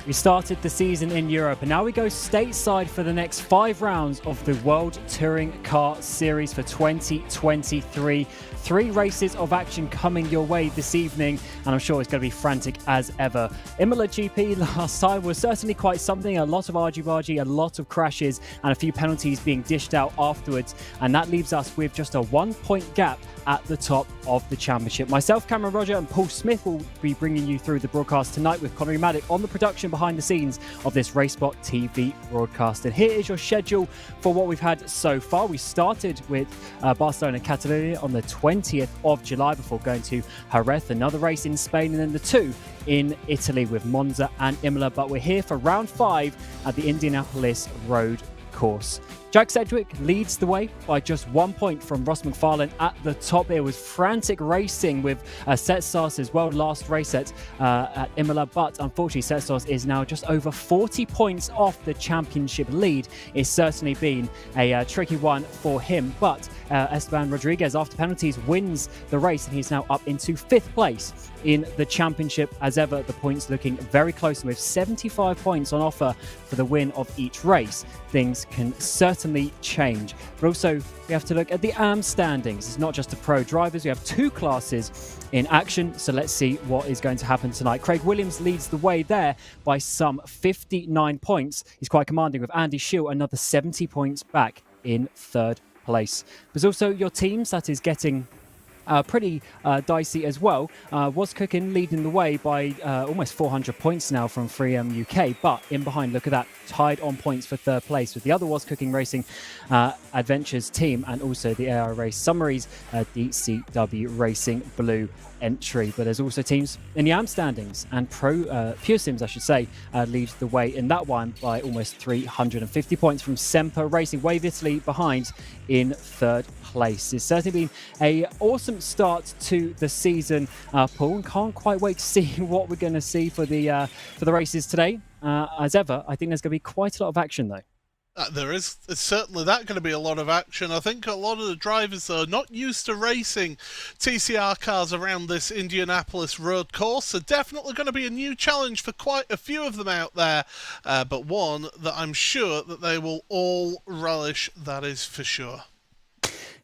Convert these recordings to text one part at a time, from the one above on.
We started the season in Europe and now we go stateside for the next 5 rounds of the World Touring Car Series for 2023. 3 races of action coming your way this evening, and I'm sure it's going to be frantic as ever. Imola GP last time was certainly quite something. A lot of argy-bargy, a lot of crashes, and a few penalties being dished out afterwards. And that leaves us with just a 1-point gap at the top of the championship. Myself, Cameron Roger, and Paul Smith will be bringing you through the broadcast tonight with Connery Maddock on the production behind the scenes of this RaceSpotTV broadcast. And here is your schedule for what we've had so far. We started with Barcelona Catalonia on the 20th of July before going to Jerez, another race in Spain, and then the 2 in Italy with Monza and Imola. But we're here for round 5 at the Indianapolis road course. Jack Sedgwick leads the way by just 1 point from Ross McFarlane at the top. It was frantic racing with Setsas well last race at Imola, but unfortunately Setsas is now just over 40 points off the championship lead. It's certainly been a tricky one for him, but Esteban Rodriguez, after penalties, wins the race and he's now up into 5th place in the championship. As ever, the points looking very close, with 75 points on offer for the win of each race. Things can certainly change, but also we have to look at the AM standings. It's not just the pro drivers, we have 2 classes in action, so let's see what is going to happen tonight. Craig Williams leads the way there by some 59 points. He's quite commanding, with Andy Schill another 70 points back in 3rd place. There's also your teams that is getting pretty dicey as well. Was Cooking leading the way by almost 400 points now from 3M UK, but in behind, look at that, tied on points for 3rd place with the other Was Cooking Racing Adventures team, and also the AR Race Summaries DCW Racing Blue entry. But there's also teams in the AM standings, and Pure Sims, I should say, leads the way in that one by almost 350 points from Semper Racing. Wave Italy behind in 3rd place. It's certainly been an awesome start to the season, Paul, and can't quite wait to see what we're going to see for the races today. As ever, I think there's going to be quite a lot of action though. There is certainly that going to be a lot of action. I think a lot of the drivers are not used to racing TCR cars around this Indianapolis road course, so definitely going to be a new challenge for quite a few of them out there, but one that I'm sure that they will all relish, that is for sure.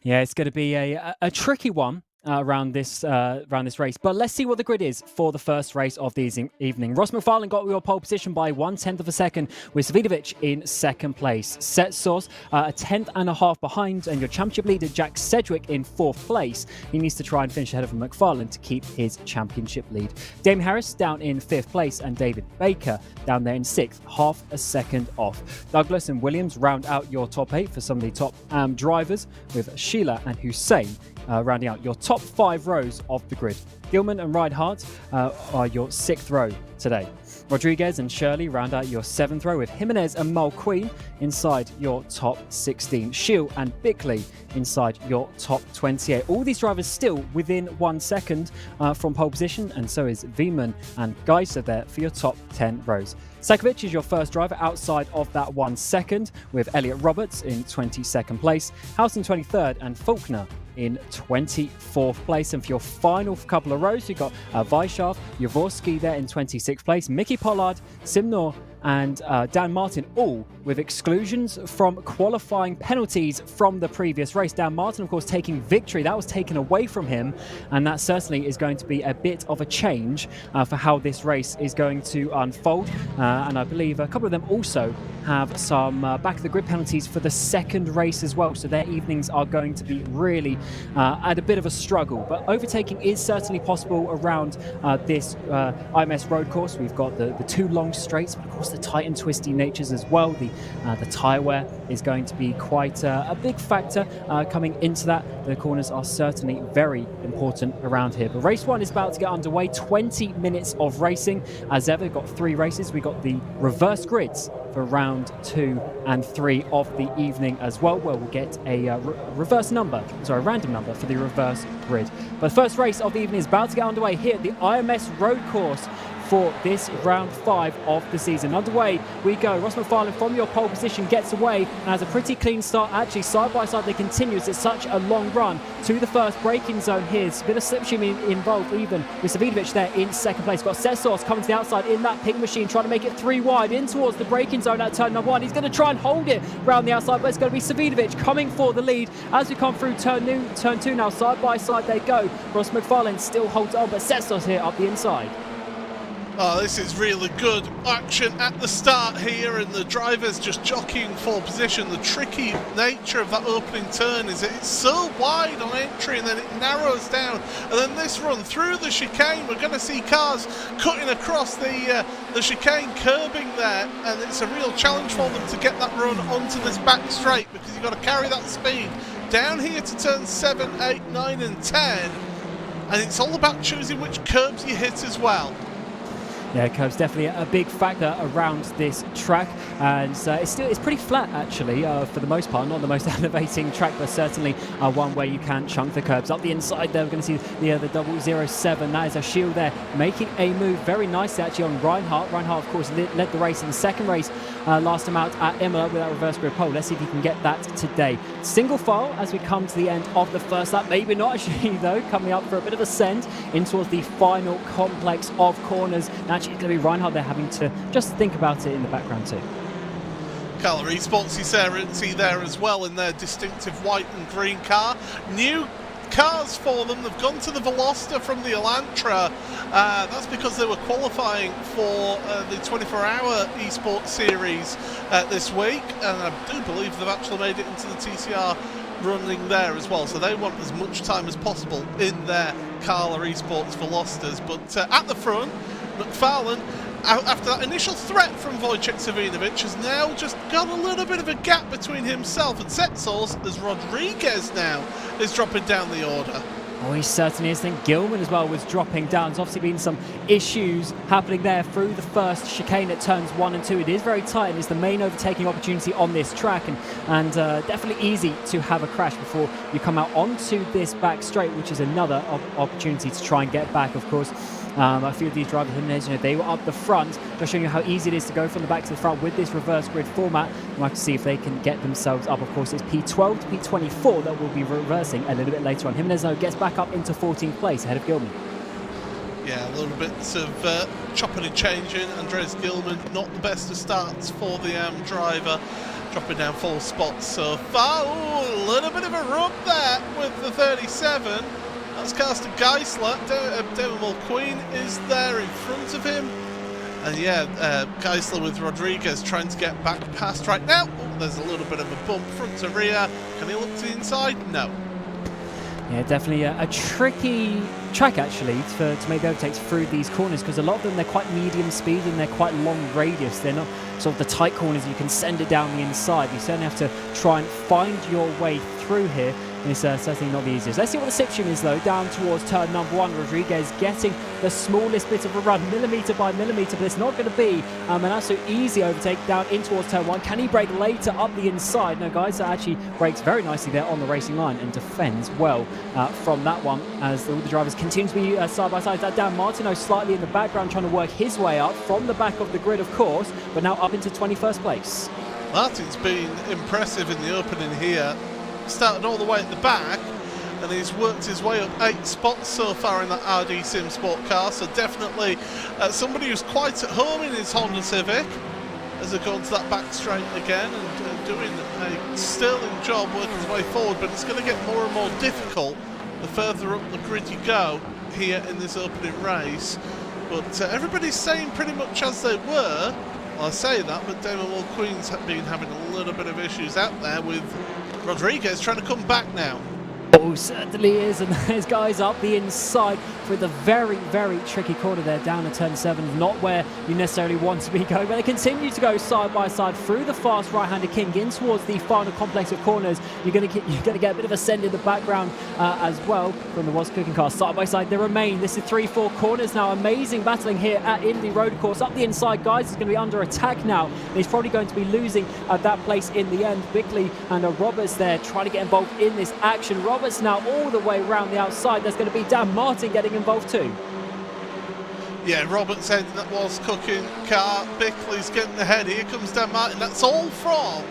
Yeah, it's going to be a tricky one around this race, but let's see what the grid is for the first race of the evening. Ross McFarlane got your pole position by 1/10 of a second, with Svidovic in 2nd place. Setsas a 10.5 behind, and your championship leader Jack Sedgwick in 4th place. He needs to try and finish ahead of McFarlane to keep his championship lead. Damon Harris down in 5th place, and David Baker down there in 6th, half a second off. Douglas and Williams round out your top 8 for some of the top drivers, with Sheila and Hussein rounding out your top 5 rows of the grid. Gilman and Reinhardt are your 6th row today. Rodriguez and Shirley round out your 7th row, with Jimenez and Mulqueen inside your top 16. Schill and Bickley inside your top 28. All these drivers still within 1 second from pole position, and so is Veman and Geiser there for your top 10 rows. Sakovic is your first driver outside of that 1 second, with Elliot Roberts in 22nd place, House in 23rd, and Faulkner in 24th place. And for your final couple of rows, you've got Weishaft, Jaworski there in 26th place, Mickey Pollard, Simnor and Dan Martin, all with exclusions from qualifying penalties from the previous race. Dan Martin, of course, taking victory. That was taken away from him, and that certainly is going to be a bit of a change for how this race is going to unfold. And I believe a couple of them also have some back of the grid penalties for the 2nd race as well, so their evenings are going to be really at a bit of a struggle. But overtaking is certainly possible around this IMS road course. We've got the 2 long straights, but of course the tight and twisty natures as well. The tyre wear is going to be quite a big factor coming into that. The corners are certainly very important around here. But race 1 is about to get underway. 20 minutes of racing. As ever, we've got 3 races. We've got the reverse grids for round 2 and 3 of the evening as well, where we'll get a random number for the reverse grid. But the first race of the evening is about to get underway here at the IMS road course for this round 5 of the season. Underway we go. Ross McFarlane from your pole position gets away and has a pretty clean start. Actually, side by side they continue as it's such a long run to the first braking zone here. It's a bit of slipstream involved even with Savidovic there in second place. Got Sesos coming to the outside in that pink machine, trying to make it 3 wide in towards the braking zone at turn number 1. He's going to try and hold it round the outside, but it's going to be Savidovic coming for the lead as we come through turn 2 now. Side by side they go. Ross McFarlane still holds on, but Sesos here up the inside. Oh, this is really good action at the start here, and the driver's just jockeying for position. The tricky nature of that opening turn is that it's so wide on entry and then it narrows down. And then this run through the chicane, we're going to see cars cutting across the chicane, curbing there, and it's a real challenge for them to get that run onto this back straight because you've got to carry that speed down here to turn 7, 8, 9 and 10. And it's all about choosing which curbs you hit as well. Yeah, curbs definitely a big factor around this track, and it's pretty flat actually for the most part. Not the most elevating track, but certainly one where you can chunk the curbs. Up the inside there, we're going to see the 007. That is a shield there, making a move very nicely actually on Reinhardt. Reinhardt, of course, led the race in the second race last time out at Imola with that reverse grid pole. Let's see if he can get that today. Single file as we come to the end of the first lap. Maybe not actually though, coming up for a bit of ascent in towards the final complex of corners. Now, actually, it's going to be Reinhardt there having to just think about it in the background too. RaceSpotTV you see there as well in their distinctive white and green car. New cars for them. They've gone to the Veloster from the Elantra. That's because they were qualifying for the 24-hour eSports series this week, and I do believe they've actually made it into the TCR running there as well, so they want as much time as possible in their Carla Esports Velosters. But at the front, McFarlane, after that initial threat from Wojciech Savidovic, has now just got a little bit of a gap between himself and Setzels, as Rodriguez now is dropping down the order. Oh, he certainly is. I think Gilman as well was dropping down. There's obviously been some issues happening there through the first chicane at turns 1 and 2. It is very tight and it's the main overtaking opportunity on this track, and definitely easy to have a crash before you come out onto this back straight, which is another opportunity to try and get back, of course. A few of these drivers, they were up the front, just showing you how easy it is to go from the back to the front with this reverse grid format. We'll have to see if they can get themselves up. Of course, it's P12 to P24 that will be reversing a little bit later on. Jimenez gets back up into 14th place ahead of Gilman. Yeah, a little bit of chopping and changing. Andreas Gilman, not the best of starts for the driver, dropping down 4 spots so far. Ooh, a little bit of a rub there with the 37. That's Carsten Geisler. Damon Mulqueen is there in front of him. And yeah, Geisler with Rodriguez trying to get back past right now. Oh, there's a little bit of a bump front to rear. Can he look to the inside? No. Yeah, definitely a tricky track actually to make the overtakes through these corners, because a lot of them, they're quite medium speed and they're quite long radius. They're not sort of the tight corners you can send it down the inside. You certainly have to try and find your way through here. It's certainly not the easiest. Let's see what the situation is though. Down towards turn number 1, Rodriguez getting the smallest bit of a run, millimetre by millimetre, but it's not going to be an absolute easy overtake down in towards turn 1. Can he brake later up the inside? No, guys, that actually brakes very nicely there on the racing line and defends well from that one, as all the drivers continue to be side by side. Dan Martineau slightly in the background trying to work his way up from the back of the grid, of course, but now up into 21st place. Martin's been impressive in the opening here. Started all the way at the back and he's worked his way up 8 spots so far in that RD Sim Sport car, so definitely somebody who's quite at home in his Honda Civic as they're going to that back straight again and doing a sterling job working his way forward. But it's going to get more and more difficult the further up the grid you go here in this opening race. But everybody's saying pretty much as they were. Well, I say that, but Damon Mulqueen's been having a little bit of issues out there with Rodriguez trying to come back now. Oh, certainly is, and there's guys up the inside with a very, very tricky corner there down to turn 7. Not where you necessarily want to be going, but they continue to go side by side through the fast right-handed king in towards the final complex of corners. You're going to get a bit of a send in the background as well from the Was Cooking car. Side by side they remain. This is 3-4 corners now. Amazing battling here at Indy Road Course. Up the inside, guys, is going to be under attack now. He's probably going to be losing that place in the end. Bickley and Roberts there trying to get involved in this action. Roberts now all the way around the outside. There's going to be Dan Martin getting involved too. Yeah, Roberts ending that was cooking car. Bickley's getting ahead. Here comes Dan Martin. That's all from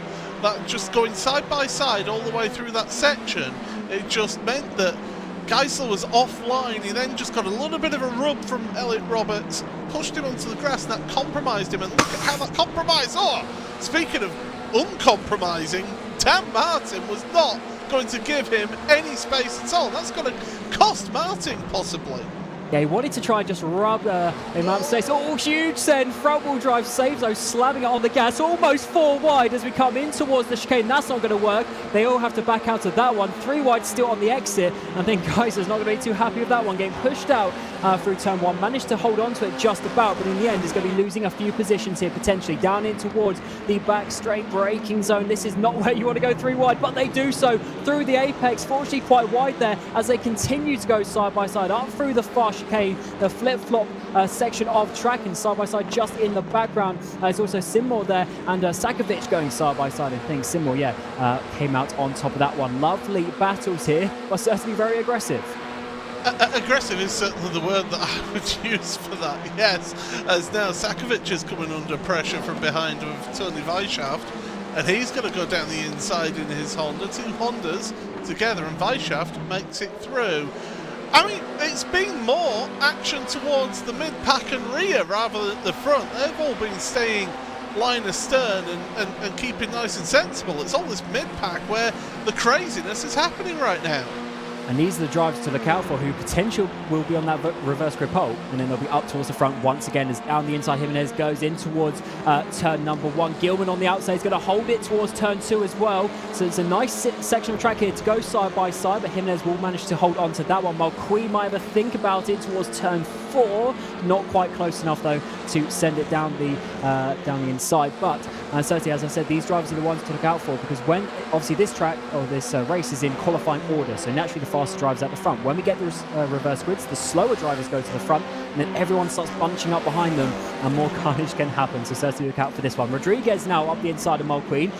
that just going side by side all the way through that section. It just meant that Geisler was offline. He then just got a little bit of a rub from Elliot Roberts, pushed him onto the grass, and that compromised him. And look at how that compromised. Oh, speaking of uncompromising, Dan Martin was not going to give him any space at all. That's going to cost Martin possibly. Yeah, he wanted to try and just rub him out of space. Oh, huge send. Front wheel drive saves those, slamming it on the gas. Almost 4 wide as we come in towards the chicane. That's not going to work. They all have to back out of that one. 3 wide still on the exit. I think Geisler's not going to be too happy with that one. Getting pushed out through turn 1. Managed to hold on to it just about, but in the end is going to be losing a few positions here potentially. Down in towards the back straight braking zone. This is not where you want to go 3 wide, but they do so through the apex. Fortunately quite wide there as they continue to go side by side up through the far chicane, the flip-flop section of track, and side by side just in the background. There's also Sinmore there and Sakovic going side by side. I think Sinmore, came out on top of that one. Lovely battles here, but certainly very aggressive. Aggressive is certainly the word that I would use for that, yes, as now Sakovic is coming under pressure from behind with Tony Weishaft, and he's going to go down the inside in his Honda. 2 Hondas together, and Weishaft makes it through. I mean, it's been more action towards the mid-pack and rear rather than the front. They've all been staying line astern and keeping nice and sensible. It's all this mid-pack where the craziness is happening right now. And these are the drivers to look out for who potential will be on that reverse grip pole, and then they'll be up towards the front once again as down the inside Jimenez goes in towards turn number 1. Gilman on the outside is going to hold it towards turn 2 as well. So it's a nice section of track here to go side by side, but Jimenez will manage to hold on to that one. Mulqueen might have a think about it towards turn 4. Not quite close enough though to send it down the inside. But certainly, as I said, these drivers are the ones to look out for, because when obviously this track or this race is in qualifying order, so naturally the faster drivers at the front. When we get the reverse grids, the slower drivers go to the front, and then everyone starts bunching up behind them, and more carnage can happen. So certainly look out for this one. Rodriguez now up the inside of Mulqueen,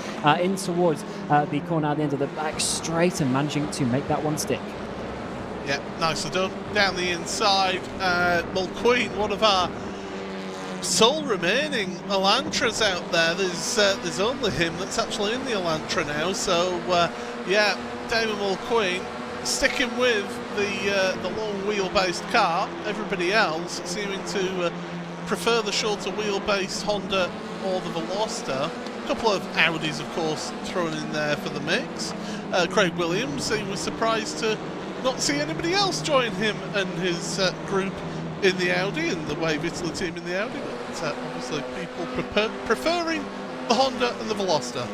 in towards the corner at the end of the back straight, and managing to make that one stick. Yeah, nicely done. Down the inside, Mulqueen, one of our sole remaining Elantras out there. There's only him that's actually in the Elantra now. So yeah, Damon Mulqueen sticking with the long wheel-based car. Everybody else seeming to prefer the shorter wheel-based Honda or the Veloster. A couple of Audis, of course, thrown in there for the mix. Craig Williams, he was surprised to not see anybody else join him and his group in the Audi, and the Wave Italy team in the Audi, but obviously people preferring the Honda and the Veloster.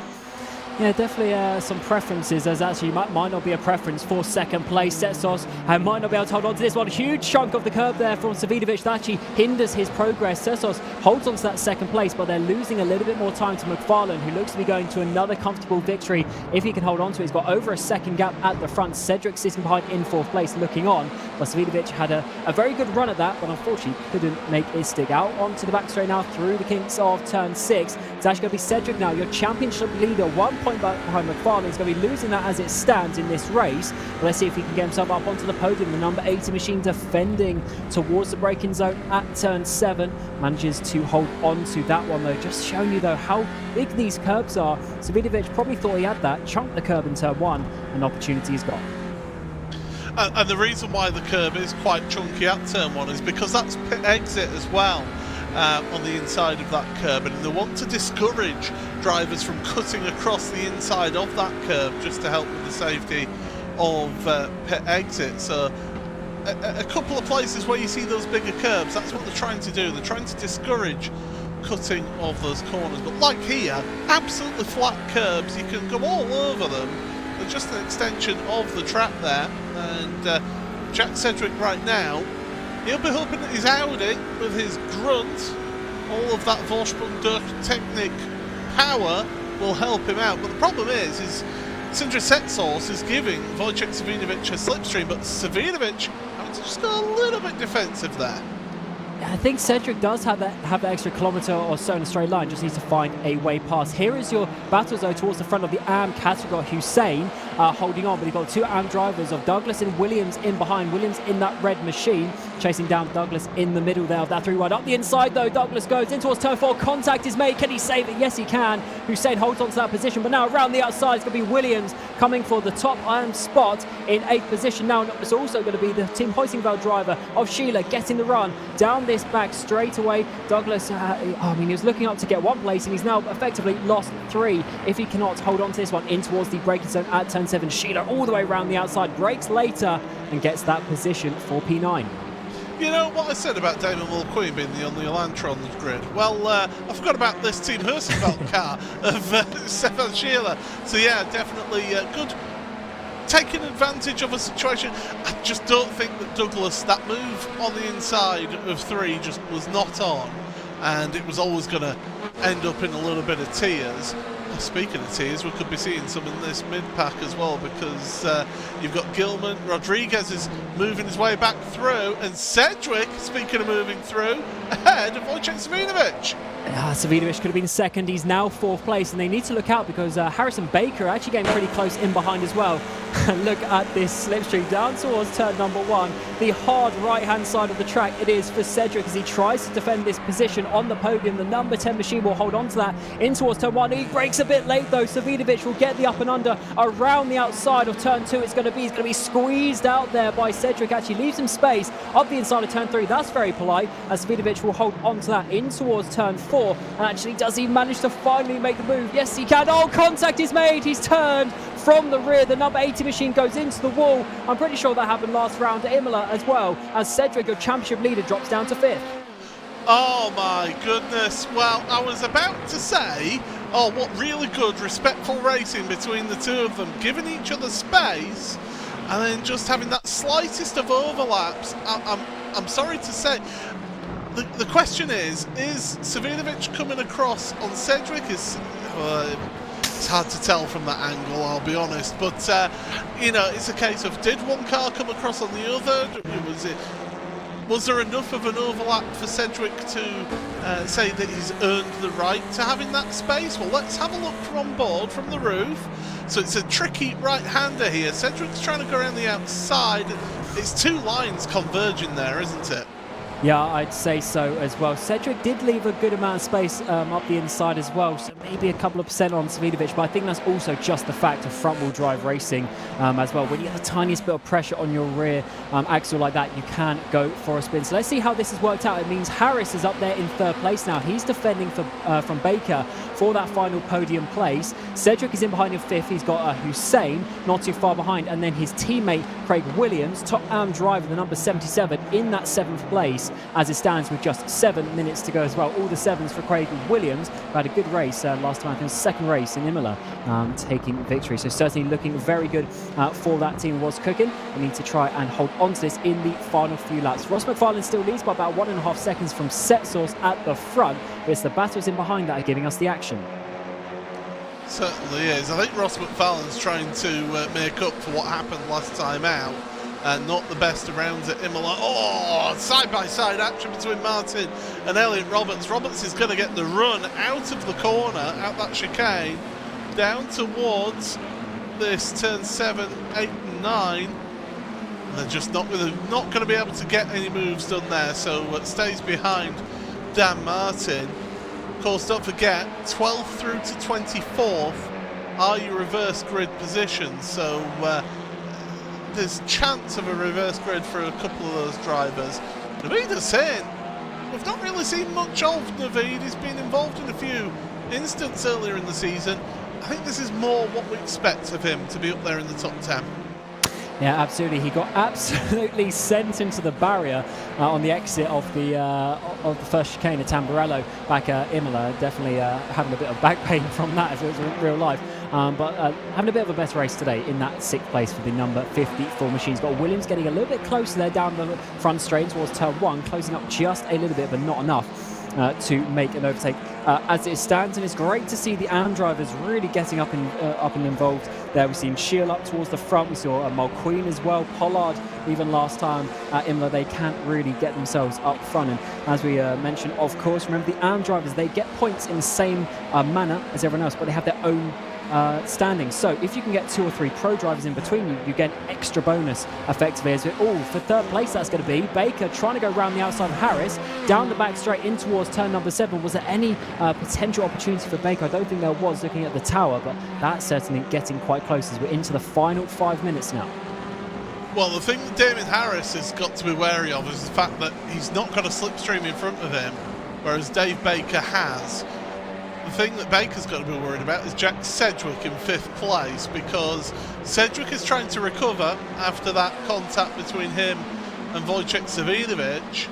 Yeah, definitely some preferences. There's actually might not be a preference for second place. Setsos might not be able to hold on to this one. Huge chunk of the curb there from Savidovic that actually hinders his progress. Setsos holds on to that second place, but they're losing a little bit more time to McFarlane, who looks to be going to another comfortable victory if he can hold on to it. He's got over a second gap at the front. Cedric sitting behind in 4th place looking on, but Savidovic had a very good run at that, but unfortunately couldn't make it stick. Out onto the back straight now through the kinks of turn 6. It's actually going to be Cedric now, your championship leader, 1 point back behind McFarlane. He's going to be losing that as it stands in this race. But let's see if he can get himself up onto the podium. The number 80 machine defending towards the braking zone at turn 7. Manages to hold on to that one though. Just showing you though how big these curbs are. Savidovic probably thought he had that. Chunked the curb in turn 1. An opportunity he's got. And the reason why the curb is quite chunky at turn 1 is because that's pit exit as well. On the inside of that curb, and they want to discourage drivers from cutting across the inside of that curb just to help with the safety of pit exit. So a couple of places where you see those bigger curbs, that's what they're trying to do. They're trying to discourage cutting of those corners, but like here, absolutely flat curbs, you can go all over them. They're just an extension of the track there, and Jack Cedric right now, he'll be hoping that his Audi, with his grunt, all of that Vorsprung durch Technik power, will help him out. But the problem is Sindre Setsos is giving Wojciech Savidovic a slipstream, but Savidovic having to just go a little bit defensive there. I think Cedric does have that extra kilometre or so in a straight line, just needs to find a way past. Here is your battle though towards the front of the AM category. Hussein holding on. But you've got 2 AM drivers of Douglas and Williams in behind. Williams in that red machine, chasing down Douglas in the middle there of that 3 wide. Up the inside though, Douglas goes in towards turn 4. Contact is made. Can he save it? Yes, he can. Hussein holds on to that position, but now around the outside it's going to be Williams coming for the top iron spot in 8th position. Now it's also going to be the Team Hoisingveld driver of Sheila getting the run down this back straight away. Douglas, he was looking up to get 1 place, and he's now effectively lost 3 if he cannot hold on to this one in towards the braking zone at turn 7. Sheila all the way around the outside, brakes later and gets that position for P9. You know what I said about Damon Mulqueen being the only Elantra on the grid? Well, I forgot about this Team Hoisingveld car of Stefan Sheila. So yeah, definitely good taking advantage of a situation. I just don't think that Douglas, that move on the inside of 3 just was not on, and it was always going to end up in a little bit of tears. Speaking of tears, we could be seeing some in this mid-pack as well, because you've got Gilman, Rodriguez is moving his way back through, and Sedgwick, speaking of moving through, ahead of Wojciech Savinovic. Savinovic could have been second. He's now 4th place, and they need to look out because Harrison Baker actually getting pretty close in behind as well. Look at this slipstream down towards turn number 1. The hard right-hand side of the track it is for Cedric as he tries to defend this position on the podium. The number 10 machine will hold on to that in towards turn 1. He brakes a bit late though. Savinovic will get the up and under around the outside of turn 2. It's going to be squeezed out there by Cedric. Actually leaves him space up the inside of turn 3. That's very polite as Savinovic will hold on to that in towards turn 4. And actually, does he manage to finally make the move? Yes, he can. Oh, contact is made. He's turned from the rear. The number 80 machine goes into the wall. I'm pretty sure that happened last round at Imola as well, as Cedric, your championship leader, drops down to 5th. Oh my goodness. Well, I was about to say, oh, what really good, respectful racing between the 2 of them, giving each other space, and then just having that slightest of overlaps. I'm sorry to say, the question is Savinovic coming across on Cedric? It's hard to tell from that angle, I'll be honest, but it's a case of, did one car come across on the other? Was there enough of an overlap for Cedric to say that he's earned the right to having that space? Well, let's have a look from on board, from the roof. So it's a tricky right-hander here. Cedric's trying to go around the outside. It's 2 lines converging there, isn't it? Yeah, I'd say so as well. Cedric did leave a good amount of space up the inside as well, so maybe a couple of percent on Savinovic, but I think that's also just the fact of front-wheel drive racing as well. When you have the tiniest bit of pressure on your rear axle like that, you can go for a spin. So let's see how this has worked out. It means Harris is up there in 3rd place now. He's defending from Baker for that final podium place. Cedric is in behind in 5th. He's got Hussein not too far behind, and then his teammate Craig Williams, top AM driver, the number 77, in that 7th place as it stands with just 7 minutes to go as well. All the 7s for Craig Williams, who had a good race last time. I think 2nd race in Imola, taking victory. So certainly looking very good for that team. Was cooking. We need to try and hold on to this in the final few laps. Ross McFarlane still leads by about 1.5 seconds from set source at the front, but it's the battles in behind that are giving us the action. Certainly is. I think Ross McFarlane's trying to make up for what happened last time out. Not the best of rounds at Imola. Oh, side-by-side action between Martin and Elliot Roberts. Roberts is going to get the run out of the corner, out that chicane, down towards this turn 7, 8 and 9. And they're just not going to be able to get any moves done there, so it stays behind Dan Martin. Of course, don't forget, 12th through to 24th are your reverse grid positions, so there's chance of a reverse grid for a couple of those drivers. Naveed Hussain, we've not really seen much of Naveed. He's been involved in a few incidents earlier in the season. I think this is more what we expect of him, to be up there in the top 10. Yeah, absolutely. He got absolutely sent into the barrier on the exit of the first chicane at Tamburello back at Imola. Definitely having a bit of back pain from that if it was in real life. But having a bit of a better race today in that 6th place for the number 54 machines. Got Williams getting a little bit closer there down the front straight towards turn 1, closing up just a little bit, but not enough to make an overtake as it stands. And it's great to see the AM drivers really getting up and involved there. We've seen Shield up towards the front. We saw Mulqueen as well. Pollard, even last time at Imola, they can't really get themselves up front. And as we mentioned, of course, remember the AM drivers, they get points in the same manner as everyone else, but they have their own standings. So if you can get 2 or 3 pro drivers in between you, you get an extra bonus effectively. As for third place, that's going to be Baker trying to go around the outside of Harris, down the back straight in towards turn number 7. Was there any potential opportunity for Baker? I don't think there was, looking at the tower, but that's certainly getting quite close as we're into the final 5 minutes now. Well, the thing that Damien Harris has got to be wary of is the fact that he's not got a slipstream in front of him, whereas Dave Baker has. The thing that Baker's got to be worried about is Jack Sedgwick in 5th place, because Sedgwick is trying to recover after that contact between him and Wojciech Savinovic.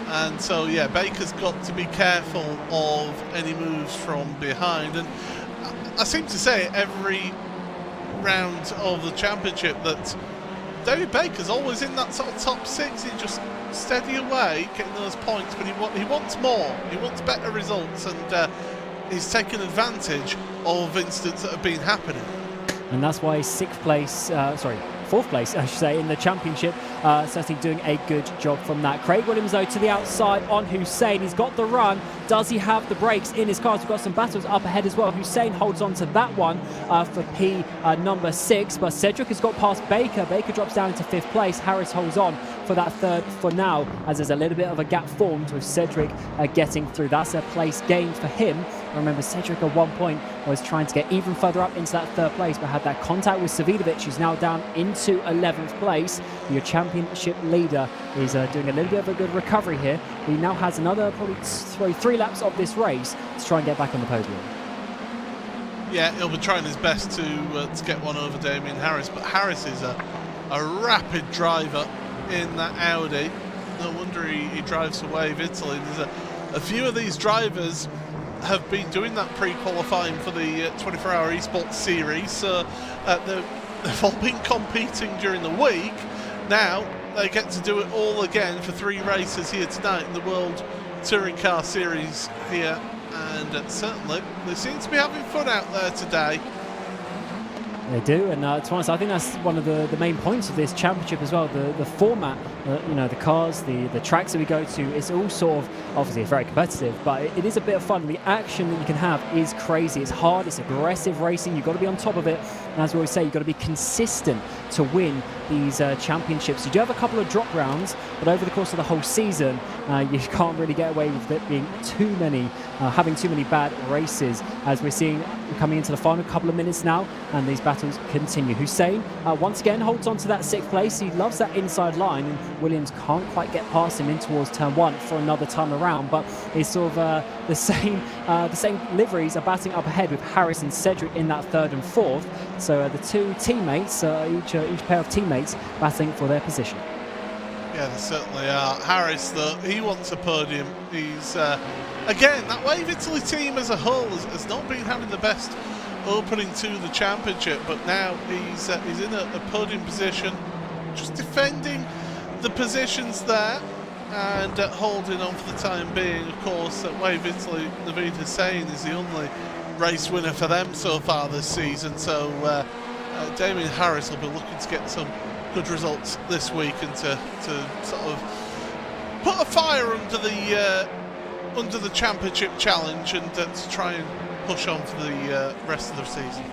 And so, yeah, Baker's got to be careful of any moves from behind. And I seem to say every round of the championship that David Baker's always in that sort of top 6. He just steady away, getting those points, but he wants more. He wants better results, and he's taken advantage of incidents that have been happening. And that's why 4th place, I should say, in the championship. Certainly doing a good job from that. Craig Williams, though, to the outside on Hussein. He's got the run. Does he have the brakes in his cars? We've got some battles up ahead as well. Hussein holds on to that one for P number 6. But Cedric has got past Baker. Baker drops down into 5th place. Harris holds on for that 3rd for now, as there's a little bit of a gap formed with Cedric getting through. That's a place gained for him. Remember, Cedric at one point was trying to get even further up into that 3rd place, but had that contact with Savinovic, who's now down into 11th place. Your championship leader is doing a little bit of a good recovery here. He now has another probably 3 laps of this race to try and get back on the podium. Yeah, he'll be trying his best to get one over Damien Harris, but Harris is a rapid driver in that Audi. No wonder he drives for Wave Italy. There's a few of these drivers have been doing that pre-qualifying for the 24-hour esports series, so they've all been competing during the week. Now they get to do it all again for 3 races here tonight in the World Touring Car Series here, and certainly they seem to be having fun out there today. They do, and to be honest, I think that's one of the main points of this championship as well. The format, the cars, the tracks that we go to, it's all sort of, obviously it's very competitive, but it is a bit of fun. The action that you can have is crazy. It's hard, it's aggressive racing. You've got to be on top of it, and as we always say, you've got to be consistent to win these championships. You do have a couple of drop rounds, but over the course of the whole season, you can't really get away with it being having too many bad races, as we're seeing coming into the final couple of minutes now, and these battles continue. Hussein once again holds on to that 6th place. He loves that inside line, and Williams can't quite get past him in towards turn 1 for another time around, but it's sort of the same liveries are batting up ahead, with Harris and Cedric in that 3rd and 4th. So the 2 teammates, each pair of teammates batting for their position. Yeah, they certainly are. Harris, though, he wants a podium. He's again, that Wave Italy team as a whole has not been having the best opening to the championship, but now he's in a podium position, just defending the positions there and holding on for the time being. Of course, Wave Italy, Naveed Hussein is the only race winner for them so far this season, so Damien Harris will be looking to get some good results this week and to sort of put a fire under the championship challenge, and to try and push on for the rest of the season.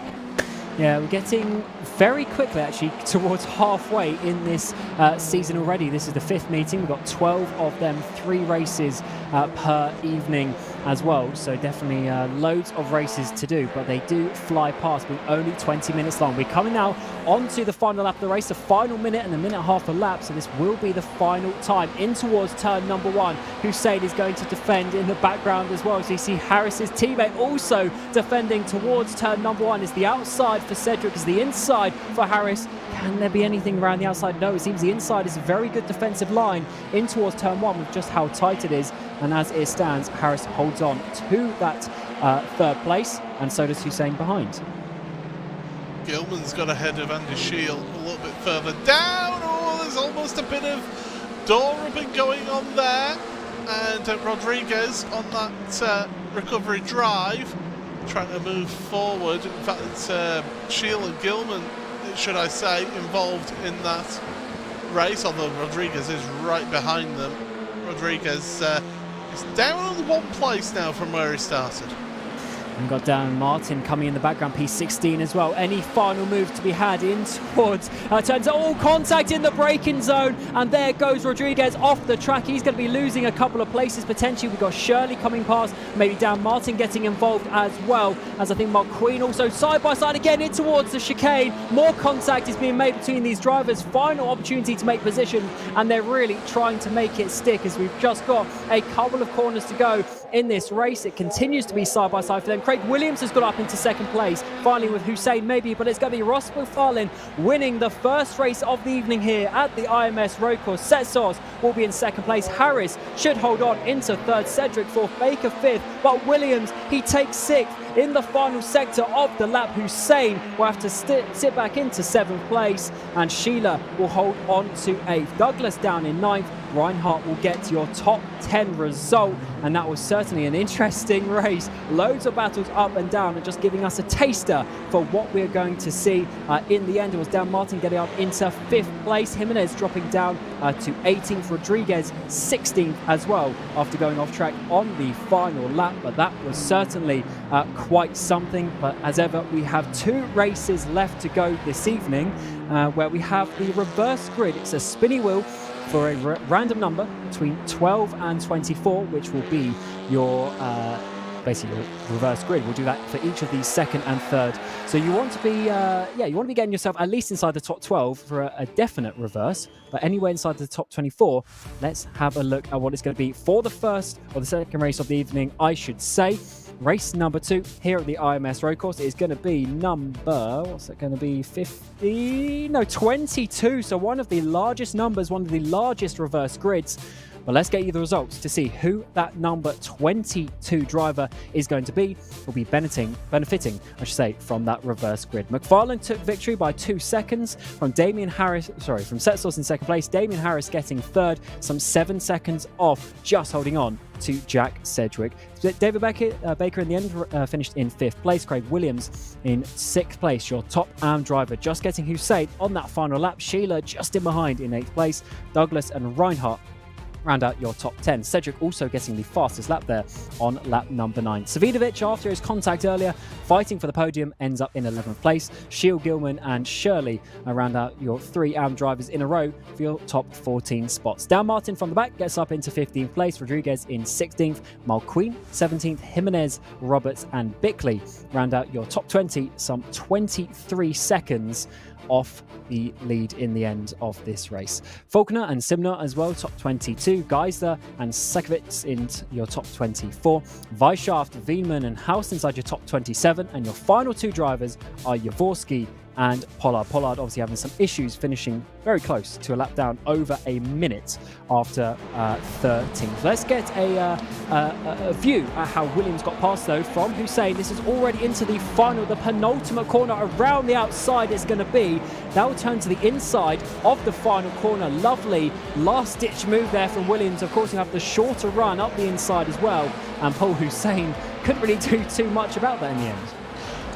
Yeah, we're getting very quickly actually towards halfway in this season already. This is the 5th meeting. We've got 12 of them, 3 races per evening as well. So definitely loads of races to do, but they do fly past, being only 20 minutes long. We're coming now onto the final lap of the race, the final minute and a minute and a half a lap. So this will be the final time in towards turn number 1. Hussein is going to defend in the background as well. So you see Harris's teammate also defending towards turn number 1. It's the outside for Cedric, is the inside for Harris. Can there be anything around the outside? No, it seems the inside is a very good defensive line in towards turn 1 with just how tight it is. And as it stands, Harris holds on to that 3rd place, and so does Hussein behind. Gilman's got ahead of Andy Shield a little bit further down. Oh, there's almost a bit of door rubbing going on there. And Rodriguez on that recovery drive, trying to move forward. In fact, it's Shield and Gilman, should I say, involved in that race, although Rodriguez is right behind them. Rodriguez is down on 1 place now from where he started. We've got Dan Martin coming in the background, P16 as well. Any final move to be had in towards turns all contact in the braking zone, and there goes Rodriguez off the track. He's going to be losing a couple of places potentially. We've got Shirley coming past, maybe Dan Martin getting involved as well, as I think McQueen also side by side again in towards the chicane. More contact is being made between these drivers. Final opportunity to make position, and they're really trying to make it stick as we've just got a couple of corners to go in this race. It continues to be side by side for them. Craig Williams has got up into second place, finally with Hussein maybe, but it's going to be Ross McFarlane winning the first race of the evening here at the IMS Road Course. Setsos will be in second place. Harris should hold on into third. Cedric fourth. Baker fifth. But Williams, he takes sixth in the final sector of the lap. Hussein will have to sit back into seventh place, and Sheila will hold on to eighth. Douglas down in ninth. Reinhardt will get your top 10 result, and that was certainly an interesting race. Loads of battles up and down, and just giving us a taster for what we're going to see in the end. It was Dan Martin getting up into fifth place. Jimenez dropping down to 18th. Rodriguez 16th as well after going off track on the final lap, but that was certainly quite something. But as ever, we have two races left to go this evening, where we have the reverse grid. It's a spinny wheel for a random number between 12 and 24, which will be your basically your reverse grid. We'll do that for each of these second and third. So you want to be you want to be getting yourself at least inside the top 12 for a definite reverse, but anywhere inside the top 24. Let's have a look at what it's going to be for the first or the second race of the evening, I should say. Race number 2 here at the IMS Road Course is going to be number, what's it going to be, 22. So one of the largest numbers, one of the largest reverse grids. Well, let's get you the results to see who that number 22 driver is going to be. Will be benefiting, I should say, from that reverse grid. McFarlane took victory by 2 seconds from from Setsos in second place. Damien Harris getting third, some 7 seconds off, just holding on to Jack Sedgwick. David Baker in the end finished in 5th place. Craig Williams in 6th place, your top AM driver, just getting Hussein on that final lap. Sheila just in behind in 8th place. Douglas and Reinhardt round out your top 10. Cedric also getting the fastest lap there on lap number 9. Savidovic, after his contact earlier, fighting for the podium, ends up in 11th place. Shield, Gilman and Shirley round out your 3 AM drivers in a row for your top 14 spots. Dan Martin from the back gets up into 15th place. Rodriguez in 16th. Mulqueen 17th. Jimenez, Roberts and Bickley round out your top 20, some 23 seconds off the lead in the end of this race. Faulkner and Simner as well, top 22. Geisler and Sekovitz in your top 24. Weishaft, Wienman and House inside your top 27. And your final 2 drivers are Jaworski and Pollard. Pollard obviously having some issues, finishing very close to a lap down, over a minute after 13th. Let's get a view at how Williams got past though from Hussein. This is already into the final, the penultimate corner. Around the outside it's going to be. That will turn to the inside of the final corner. Lovely last ditch move there from Williams. Of course, you have the shorter run up the inside as well, and Paul Hussein couldn't really do too much about that in the end.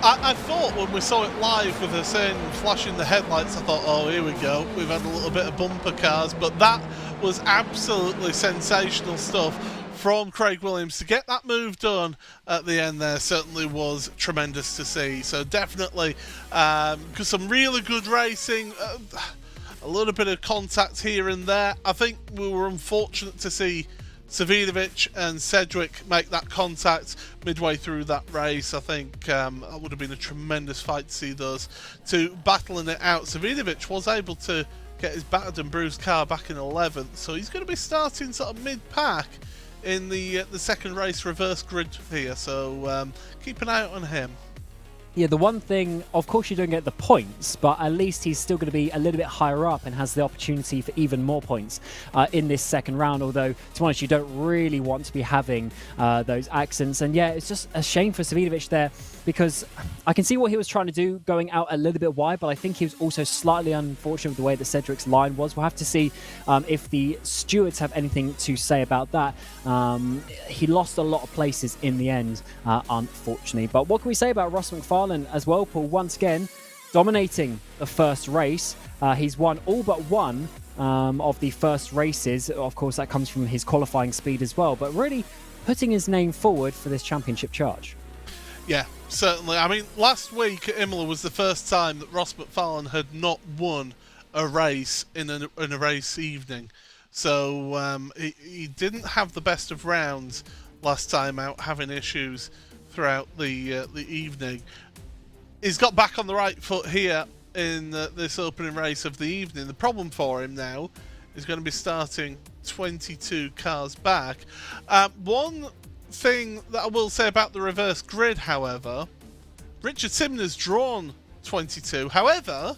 I thought when we saw it live with Hussein flashing the headlights, I thought, oh, here we go. We've had a little bit of bumper cars, but that was absolutely sensational stuff from Craig Williams. To get that move done at the end there certainly was tremendous to see. So definitely some really good racing, a little bit of contact here and there. I think we were unfortunate to see Savidovic and Sedgwick make that contact midway through that race. I think that would have been a tremendous fight to see those two battling it out. Savidovic was able to get his battered and bruised car back in 11th, so he's going to be starting sort of mid-pack in the second race reverse grid here, so keep an eye out on him. Yeah, the one thing, of course you don't get the points, but at least he's still going to be a little bit higher up and has the opportunity for even more points in this second round, although, to be honest, you don't really want to be having those accidents. And yeah, it's just a shame for Savidovic there, because I can see what he was trying to do, going out a little bit wide, but I think he was also slightly unfortunate with the way that Cedric's line was. We'll have to see if the stewards have anything to say about that. He lost a lot of places in the end, unfortunately. But what can we say about Ross McFarlane as well, Paul? Once again, dominating the first race. He's won all but one of the first races. Of course, that comes from his qualifying speed as well, but really putting his name forward for this championship charge. Yeah, certainly. I mean, last week at Imola was the first time that Ross McFarlane had not won a race in a race evening. So he didn't have the best of rounds last time out, having issues throughout the evening. He's got back on the right foot here in this opening race of the evening. The problem for him now is going to be starting 22 cars back. One thing that I will say about the reverse grid, however, Richard Simner's drawn 22. However,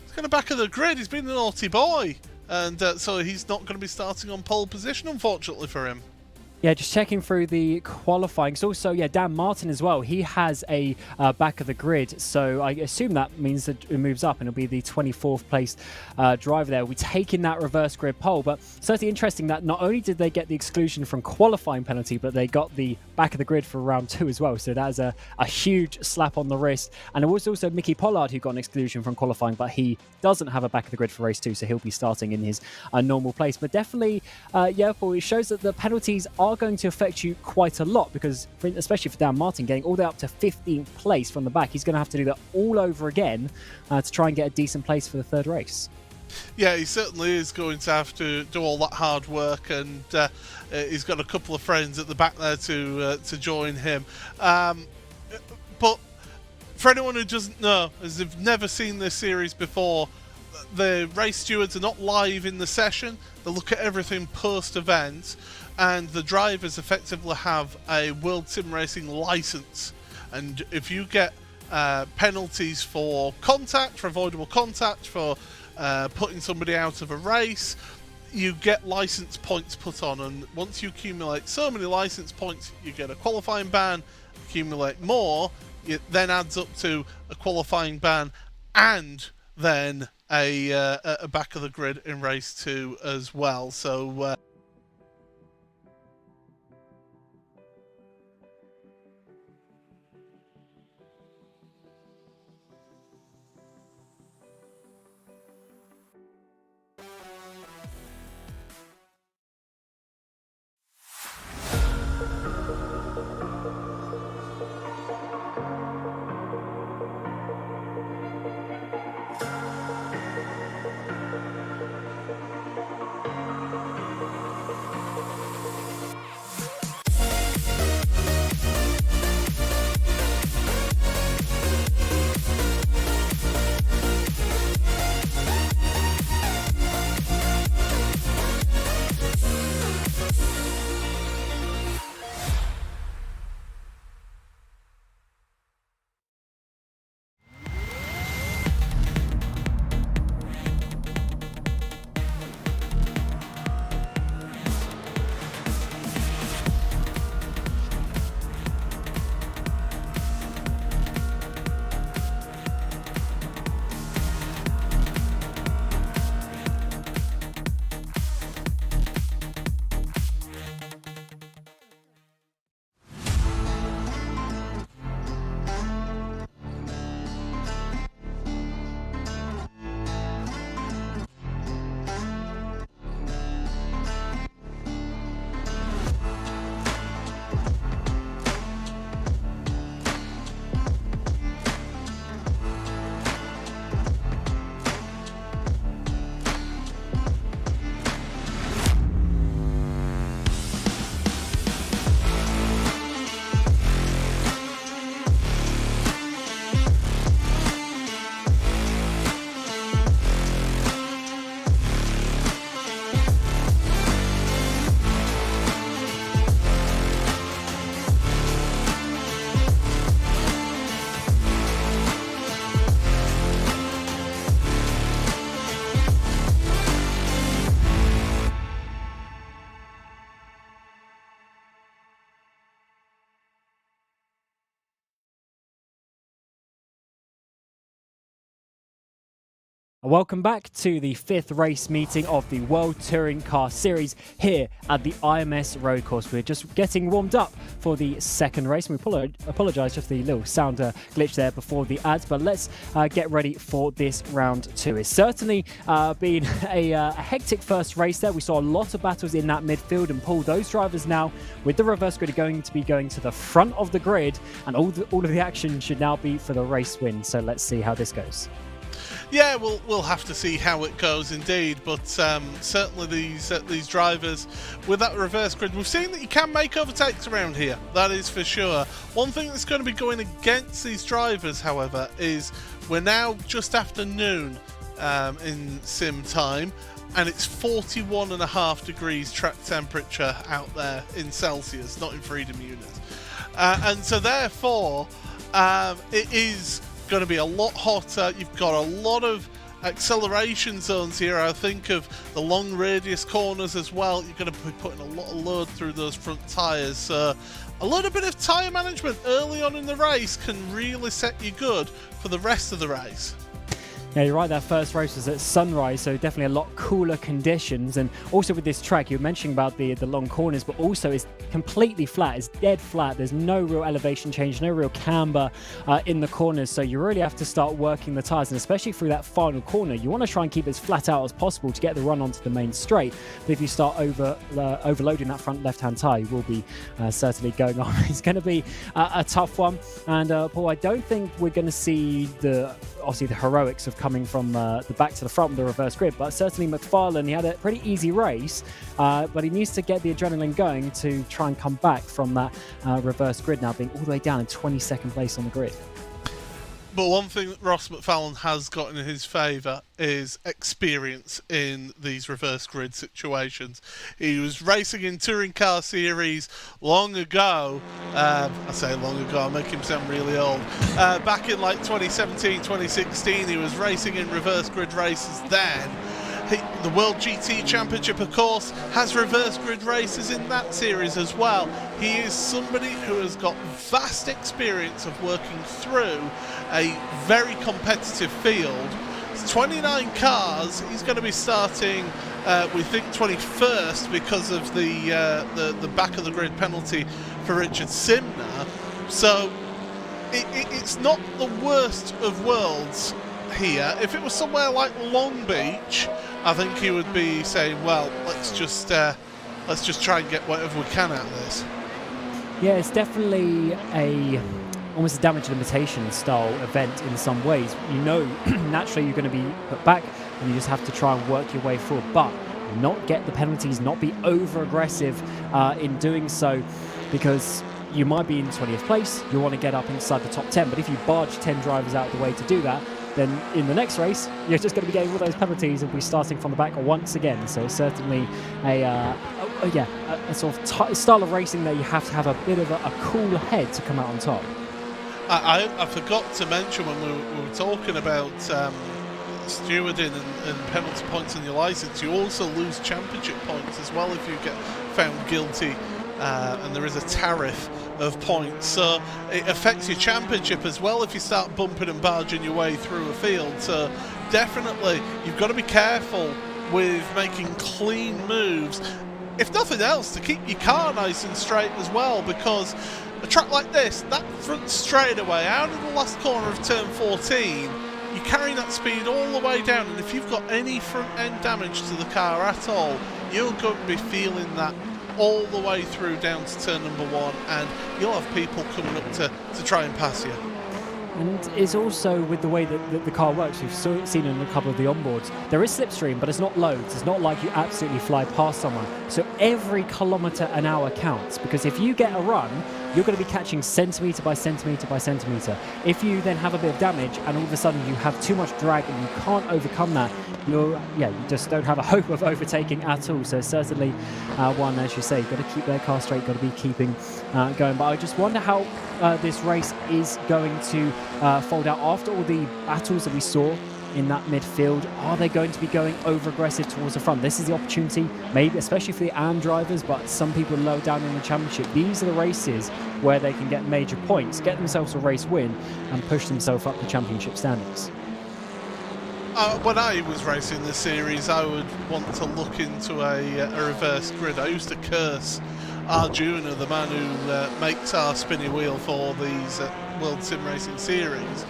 he's going to back of the grid. He's been a naughty boy, and so he's not going to be starting on pole position, unfortunately for him. Yeah, just checking through the qualifying. So also, yeah, Dan Martin as well. He has a back of the grid, so I assume that means that it moves up and it'll be the 24th place driver there. We're taking that reverse grid pole, but certainly interesting that not only did they get the exclusion from qualifying penalty, but they got the back of the grid for round 2 as well. So that is a huge slap on the wrist. And it was also Mickey Pollard who got an exclusion from qualifying, but he doesn't have a back of the grid for race 2, so he'll be starting in his normal place. But definitely, yeah, Paul, it shows that the penalties are going to affect you quite a lot, because especially for Dan Martin, getting all the way up to 15th place from the back, he's going to have to do that all over again to try and get a decent place for the third race. Yeah, he certainly is going to have to do all that hard work, and he's got a couple of friends at the back there to join him. But for anyone who doesn't know, as they've never seen this series before, the race stewards are not live in the session. They look at everything post-event, and the drivers effectively have a World Sim Racing license. And if you get penalties for contact, for avoidable contact, for putting somebody out of a race, you get license points put on. And once you accumulate so many license points, you get a qualifying ban. Accumulate more, it then adds up to a qualifying ban and then a back of the grid in race 2 as well. So Welcome back to the 5th race meeting of the World Touring Car Series here at the IMS Road Course. We're just getting warmed up for the 2nd race. We apologise for the little sound glitch there before the ads, but let's get ready for this round 2. It's certainly been a hectic first race there. We saw a lot of battles in that midfield, and Paul, those drivers now with the reverse grid are going to be going to the front of the grid, and all of the action should now be for the race win. So let's see how this goes. Yeah, we'll have to see how it goes indeed, but certainly these drivers with that reverse grid, we've seen that you can make overtakes around here, that is for sure. One thing that's going to be going against these drivers, however, is we're now just after noon in sim time, and it's 41.5 degrees track temperature out there in Celsius, not in freedom units, and so therefore it is going to be a lot hotter. You've got a lot of acceleration zones here. I think of the long radius corners as well. You're going to be putting a lot of load through those front tyres. So a little bit of tyre management early on in the race can really set you good for the rest of the race. Yeah, you're right, that first race was at sunrise, so definitely a lot cooler conditions. And also with this track, you were mentioning about the long corners, but also it's completely flat. It's dead flat. There's no real elevation change, no real camber in the corners. So you really have to start working the tyres, and especially through that final corner, you want to try and keep it as flat out as possible to get the run onto the main straight. But if you start overloading that front left-hand tyre, you will be certainly going on. It's going to be a tough one. And Paul, I don't think we're going to see obviously the heroics of coming from the back to the front with the reverse grid, but certainly McFarlane, he had a pretty easy race, but he needs to get the adrenaline going to try and come back from that reverse grid now being all the way down in 22nd place on the grid. But one thing that Ross McFarlane has got in his favour is experience in these reverse grid situations. He was racing in Touring Car Series long ago. I say long ago, I make him sound really old. Back in like 2017, 2016, he was racing in reverse grid races then. The World GT Championship, of course, has reverse grid races in that series as well. He is somebody who has got vast experience of working through a very competitive field. It's 29 cars. He's going to be starting, we think, 21st because of the back of the grid penalty for Richard Simner. So it's not the worst of worlds here. If it was somewhere like Long Beach, I think he would be saying, well, let's just try and get whatever we can out of this. Yeah, it's definitely almost a damage limitation style event in some ways. You know, naturally you're going to be put back and you just have to try and work your way forward, but not get the penalties, not be over aggressive in doing so, because you might be in 20th place, you want to get up inside the top 10, but if you barge 10 drivers out of the way to do that, then in the next race, you're just going to be getting all those penalties and be starting from the back once again. So certainly a sort of style of racing that you have to have a bit of a cool head to come out on top. I forgot to mention when we were talking about stewarding and penalty points on your licence, you also lose championship points as well if you get found guilty, and there is a tariff of points, so it affects your championship as well if you start bumping and barging your way through a field. So definitely you've got to be careful with making clean moves, if nothing else to keep your car nice and straight as well, because a track like this, that front straightaway out of the last corner of turn 14, you're carrying that speed all the way down, and if you've got any front end damage to the car at all, you're going to be feeling that all the way through down to turn number 1, and you'll have people coming up to try and pass you. And it's also with the way that the car works, we've seen in a couple of the onboards, there is slipstream, but it's not loads. It's not like you absolutely fly past someone. So every kilometre an hour counts, because if you get a run, you're going to be catching centimetre by centimetre by centimetre. If you then have a bit of damage and all of a sudden you have too much drag and you can't overcome that, you just don't have a hope of overtaking at all. So certainly one, as you say, you've got to keep their car straight, got to be keeping going. But I just wonder how this race is going to fold out after all the battles that we saw in that midfield. Are they going to be going over aggressive towards the front? This is the opportunity, maybe especially for the AM drivers, but some people low down in the championship. These are the races where they can get major points, get themselves a race win and push themselves up the championship standings. when I was racing this series, I would want to look into a reverse grid. I used to curse Arjuna, the man who makes our spinny wheel for these World Sim Racing series.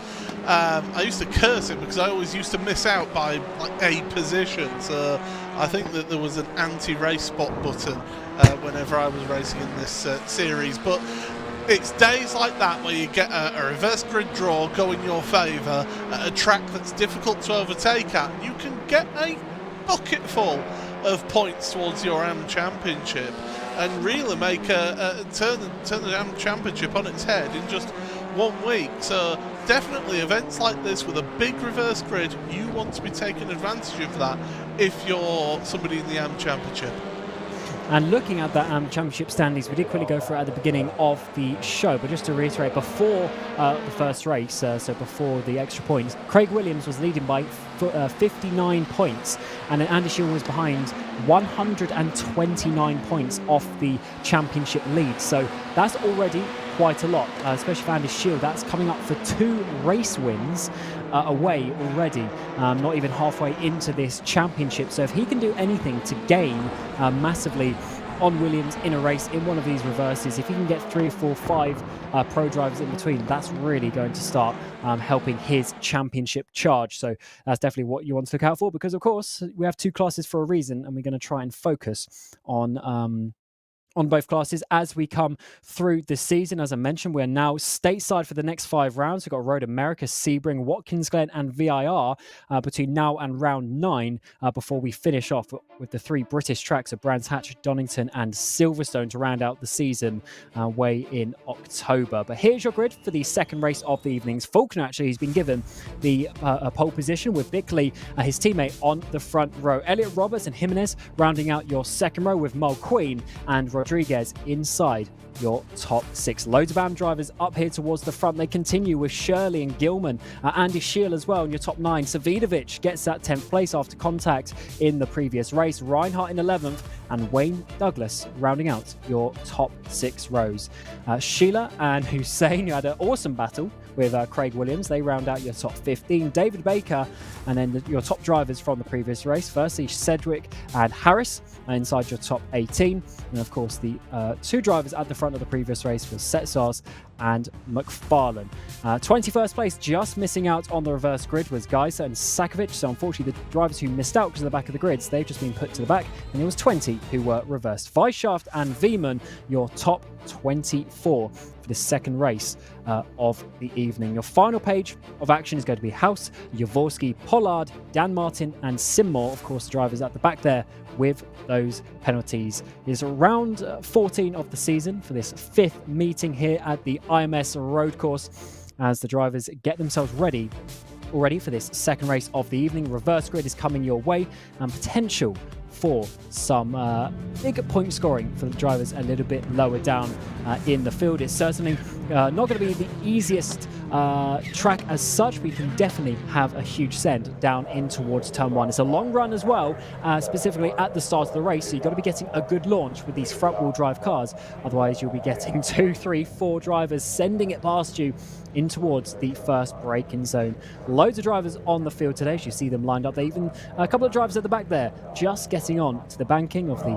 I used to curse him because I always used to miss out by like a position. So I think that there was an anti-race spot button whenever I was racing in this series. But it's days like that where you get a reverse grid draw go in your favour at a track that's difficult to overtake at. You can get a bucket full of points towards your AM Championship and really make turn the AM Championship on its head in just 1 week. So definitely events like this with a big reverse grid, you want to be taking advantage of that if you're somebody in the AM Championship. And looking at that championship standings, we did quickly go through it at the beginning of the show, but just to reiterate, before the first race, so before the extra points, Craig Williams was leading by 59 points, and then Andy Shield was behind 129 points off the championship lead. So that's already quite a lot, especially for Andy Shield. That's coming up for 2 race wins away already, not even halfway into this championship. So if he can do anything to gain massively on Williams in a race in one of these reverses, if he can get 3, 4, 5 pro drivers in between, that's really going to start helping his championship charge. So that's definitely what you want to look out for, because of course we have 2 classes for a reason, and we're going to try and focus on both classes as we come through the season. As I mentioned, we're now stateside for the next 5 rounds. We've got Road America, Sebring, Watkins Glen and VIR between now and round 9 before we finish off with the 3 British tracks of Brands Hatch, Donington and Silverstone to round out the season way in October. But here's your grid for the second race of the evenings. Faulkner actually has been given the pole position with Bickley, his teammate, on the front row. Elliot Roberts and Jimenez rounding out your second row, with Mulqueen and Rodriguez inside your top 6. Loads of AM drivers up here towards the front. They continue with Shirley and Gilman, Andy Scheel as well in your top 9. Savidovic gets that 10th place after contact in the previous race. Reinhardt in 11th, and Wayne Douglas rounding out your top 6 rows. Sheila and Hussein, you had an awesome battle with Craig Williams. They round out your top 15. David Baker, and then your top drivers from the previous race. Firstly, Sedgwick and Harris inside your top 18. And of course, the 2 drivers at the front of the previous race was Setsars and McFarlane. 21st place, just missing out on the reverse grid, was Geiser and Sakovic. So unfortunately, the drivers who missed out because of the back of the grids, they've just been put to the back, and it was 20 who were reversed. Weisshaft and Veman, your top 24 for the second race of the evening. Your final page of action is going to be House, Jaworski, Pollard, Dan Martin and Simmore. Of course, the drivers at the back there with those penalties. Is round 14 of the season for this 5th meeting here at the IMS road course, as the drivers get themselves ready already for this second race of the evening. Reverse grid is coming your way, and potential for some big point scoring for the drivers a little bit lower down in the field. It's certainly not going to be the easiest track as such, but you can definitely have a huge send down in towards turn 1. It's a long run as well, specifically at the start of the race, so you've got to be getting a good launch with these front wheel drive cars. Otherwise you'll be getting 2, 3, 4 drivers sending it past you in towards the first braking zone. Loads of drivers on the field today, as you see them lined up. They even a couple of drivers at the back there just getting on to the banking of the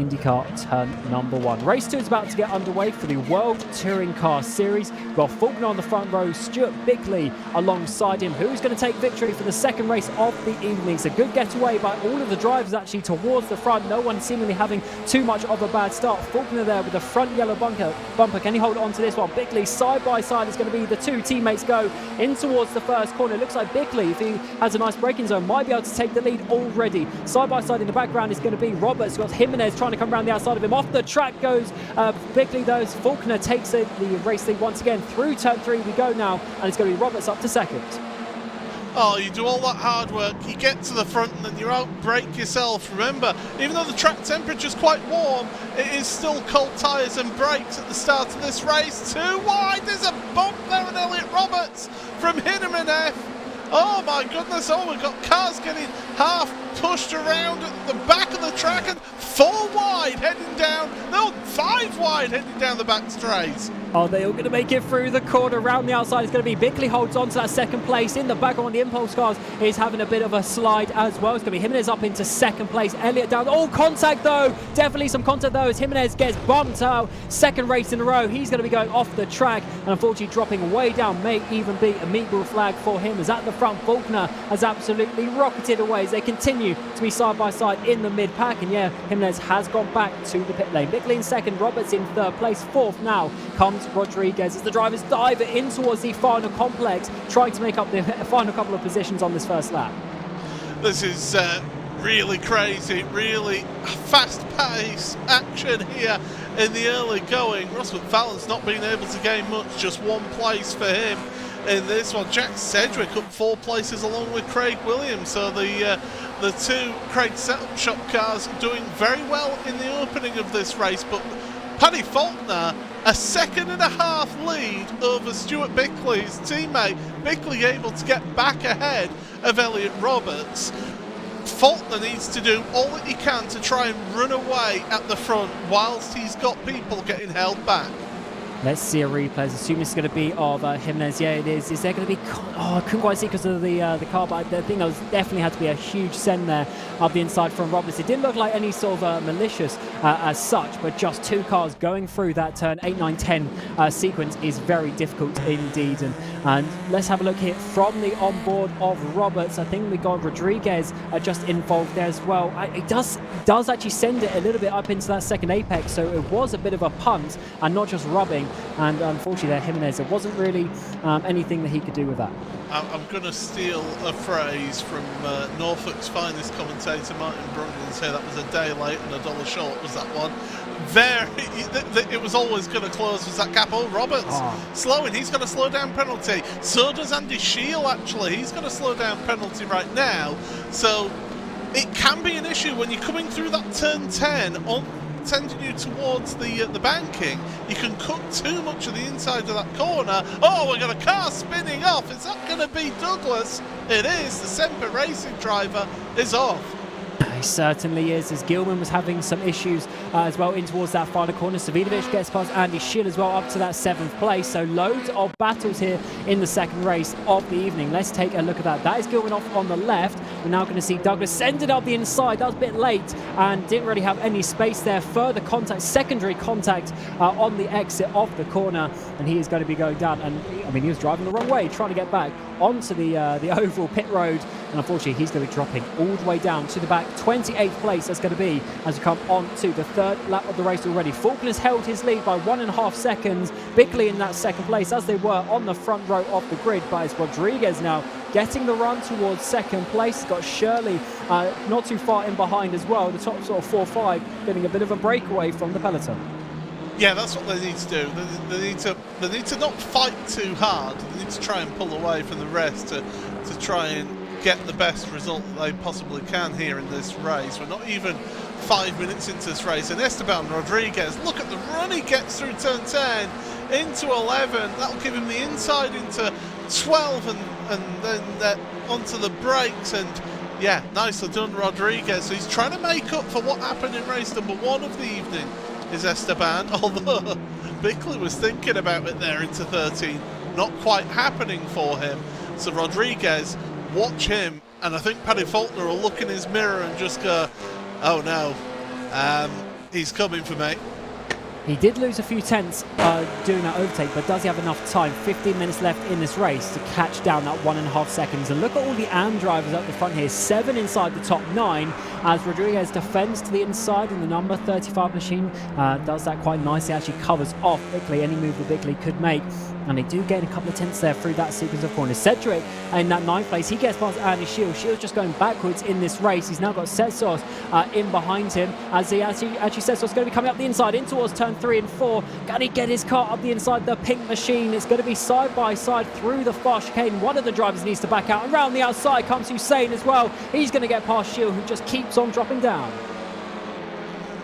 IndyCar turn number 1. Race 2 is about to get underway for the World Touring Car Series. We've got Faulkner on the front row, Stuart Bickley alongside him. Who's going to take victory for the second race of the evening? It's a good getaway by all of the drivers actually towards the front. No one seemingly having too much of a bad start. Faulkner there with the front yellow bumper. Can he hold on to this one? Bickley side by side is going to be the 2 teammates go in towards the first corner. It looks like Bickley, if he has a nice braking zone, might be able to take the lead already. Side by side in the background is going to be Roberts. Got Jimenez trying to come around the outside of him. Off the track goes Bickley, though. Faulkner takes the race lead once again. Through turn 3 we go now, and it's going to be Roberts up to second. Oh, you do all that hard work, you get to the front and then you outbrake yourself. Remember, even though the track temperature's quite warm, it is still cold tyres and brakes at the start of this race. Too wide, there's a bump there, and Elliot Roberts from Hinneman F. Oh my goodness, oh, we've got cars getting half pushed around at the back of the track, and 4 wide heading down, no, 5 wide heading down the back straight. Are they all going to make it through the corner? Around the outside is going to be Bickley, holds on to that second place. In the background, the Impulse cars is having a bit of a slide as well. It's going to be Jimenez up into second place. Elliott down. Oh, contact though. Definitely some contact though as Jimenez gets bumped out. Second race in a row. He's going to be going off the track and unfortunately dropping way down. May even be a meatball flag for him as at the front, Faulkner has absolutely rocketed away as they continue to be side by side in the mid pack. And yeah, Jimenez has gone back to the pit lane. Bickley in second, Roberts in third place. Fourth now comes Rodriguez as the drivers dive in towards the final complex, trying to make up the final couple of positions on this first lap. This is really crazy, really fast-paced action here in the early going. Ross McFarlane's not been able to gain much, just 1 place for him in this one. Jack Sedgwick up 4 places along with Craig Williams, so the 2 Craig setup shop cars doing very well in the opening of this race, but Paddy Faulkner, a 1.5-second lead over Stuart Bickley's teammate. Bickley able to get back ahead of Elliott Roberts. Faulkner needs to do all that he can to try and run away at the front whilst he's got people getting held back. Let's see a replay. I assume it's going to be of Jimenez. Yeah, it is. Is there going to be... Oh, I couldn't quite see because of the car, but I think there was definitely had to be a huge send there up the inside from Roberts. It didn't look like any sort of malicious as such, but just 2 cars going through that turn 8, 9, 10 sequence is very difficult indeed. And let's have a look here from the onboard of Roberts. I think we got Rodriguez just involved there as well. It does actually send it a little bit up into that second apex, so it was a bit of a punt and not just rubbing. And unfortunately there, Jimenez, there wasn't really anything that he could do with that. I'm going to steal a phrase from Norfolk's finest commentator Martin Brunton and say that was a day late and $1 short, was that one. It was always going to close, was that gap. Oh, Roberts slowing, he's going to slow down penalty. So does Andy Shield actually, he's going to slow down penalty right now. So it can be an issue when you're coming through that turn 10 on sending you towards the banking. You can cut too much of the inside of that corner. Oh, we've got a car spinning off. Is that going to be Douglas? It is. The Semper Racing driver is off. He certainly is, as Gilman was having some issues as well in towards that final corner. Savinovic gets past Andy Schill as well up to that 7th place. So loads of battles here in the second race of the evening. Let's take a look at that. That is Gilman off on the left. We're now going to see Douglas send it up the inside. That was a bit late and didn't really have any space there. Further contact, secondary contact on the exit of the corner, and he is going to be going down. And I mean, he was driving the wrong way, trying to get back onto the oval pit road, and unfortunately he's going to be dropping all the way down to the back. 28th place that's going to be as we come on to the 3rd lap of the race already. Faulkner has held his lead by 1.5 seconds. Bickley in that 2nd place as they were on the front row of the grid, but it's Rodriguez now getting the run towards 2nd place. He's got Shirley not too far in behind as well. The top sort of 4-5 getting a bit of a breakaway from the peloton. Yeah, that's what they need to do. They need to not fight too hard. They need to try and pull away from the rest to try and get the best result that they possibly can here in this race. We're not even 5 minutes into this race, and Esteban Rodriguez, look at the run he gets through turn 10 into 11. That'll give him the inside into 12 and then onto the brakes, and yeah, nicely done Rodriguez. So he's trying to make up for what happened in race number 1 of the evening, is Esteban, although Bickley was thinking about it there into 13, not quite happening for him. So Rodriguez, watch him, and I think Paddy Faulkner will look in his mirror and just go, oh no, he's coming for me. He did lose a few tenths doing that overtake, but does he have enough time? 15 minutes left in this race to catch down that 1.5 seconds. And look at all the AM drivers up the front here. 7 inside the top 9 as Rodriguez defends to the inside, and the number 35 machine does that quite nicely. Actually covers off Bickley, any move that Bickley could make. And they do gain a couple of tenths there through that sequence of corners. Cedric in that 9th place, he gets past Andy Shield. Shield's just going backwards in this race. He's now got Setsos in behind him as he actually Setsos going to be coming up the inside in towards turn 3 and 4. Can he get his car up the inside? The pink machine. It's going to be side by side through the far chicane. One of the drivers needs to back out. Around the outside comes Hussein as well. He's going to get past Shield, who just keeps on dropping down.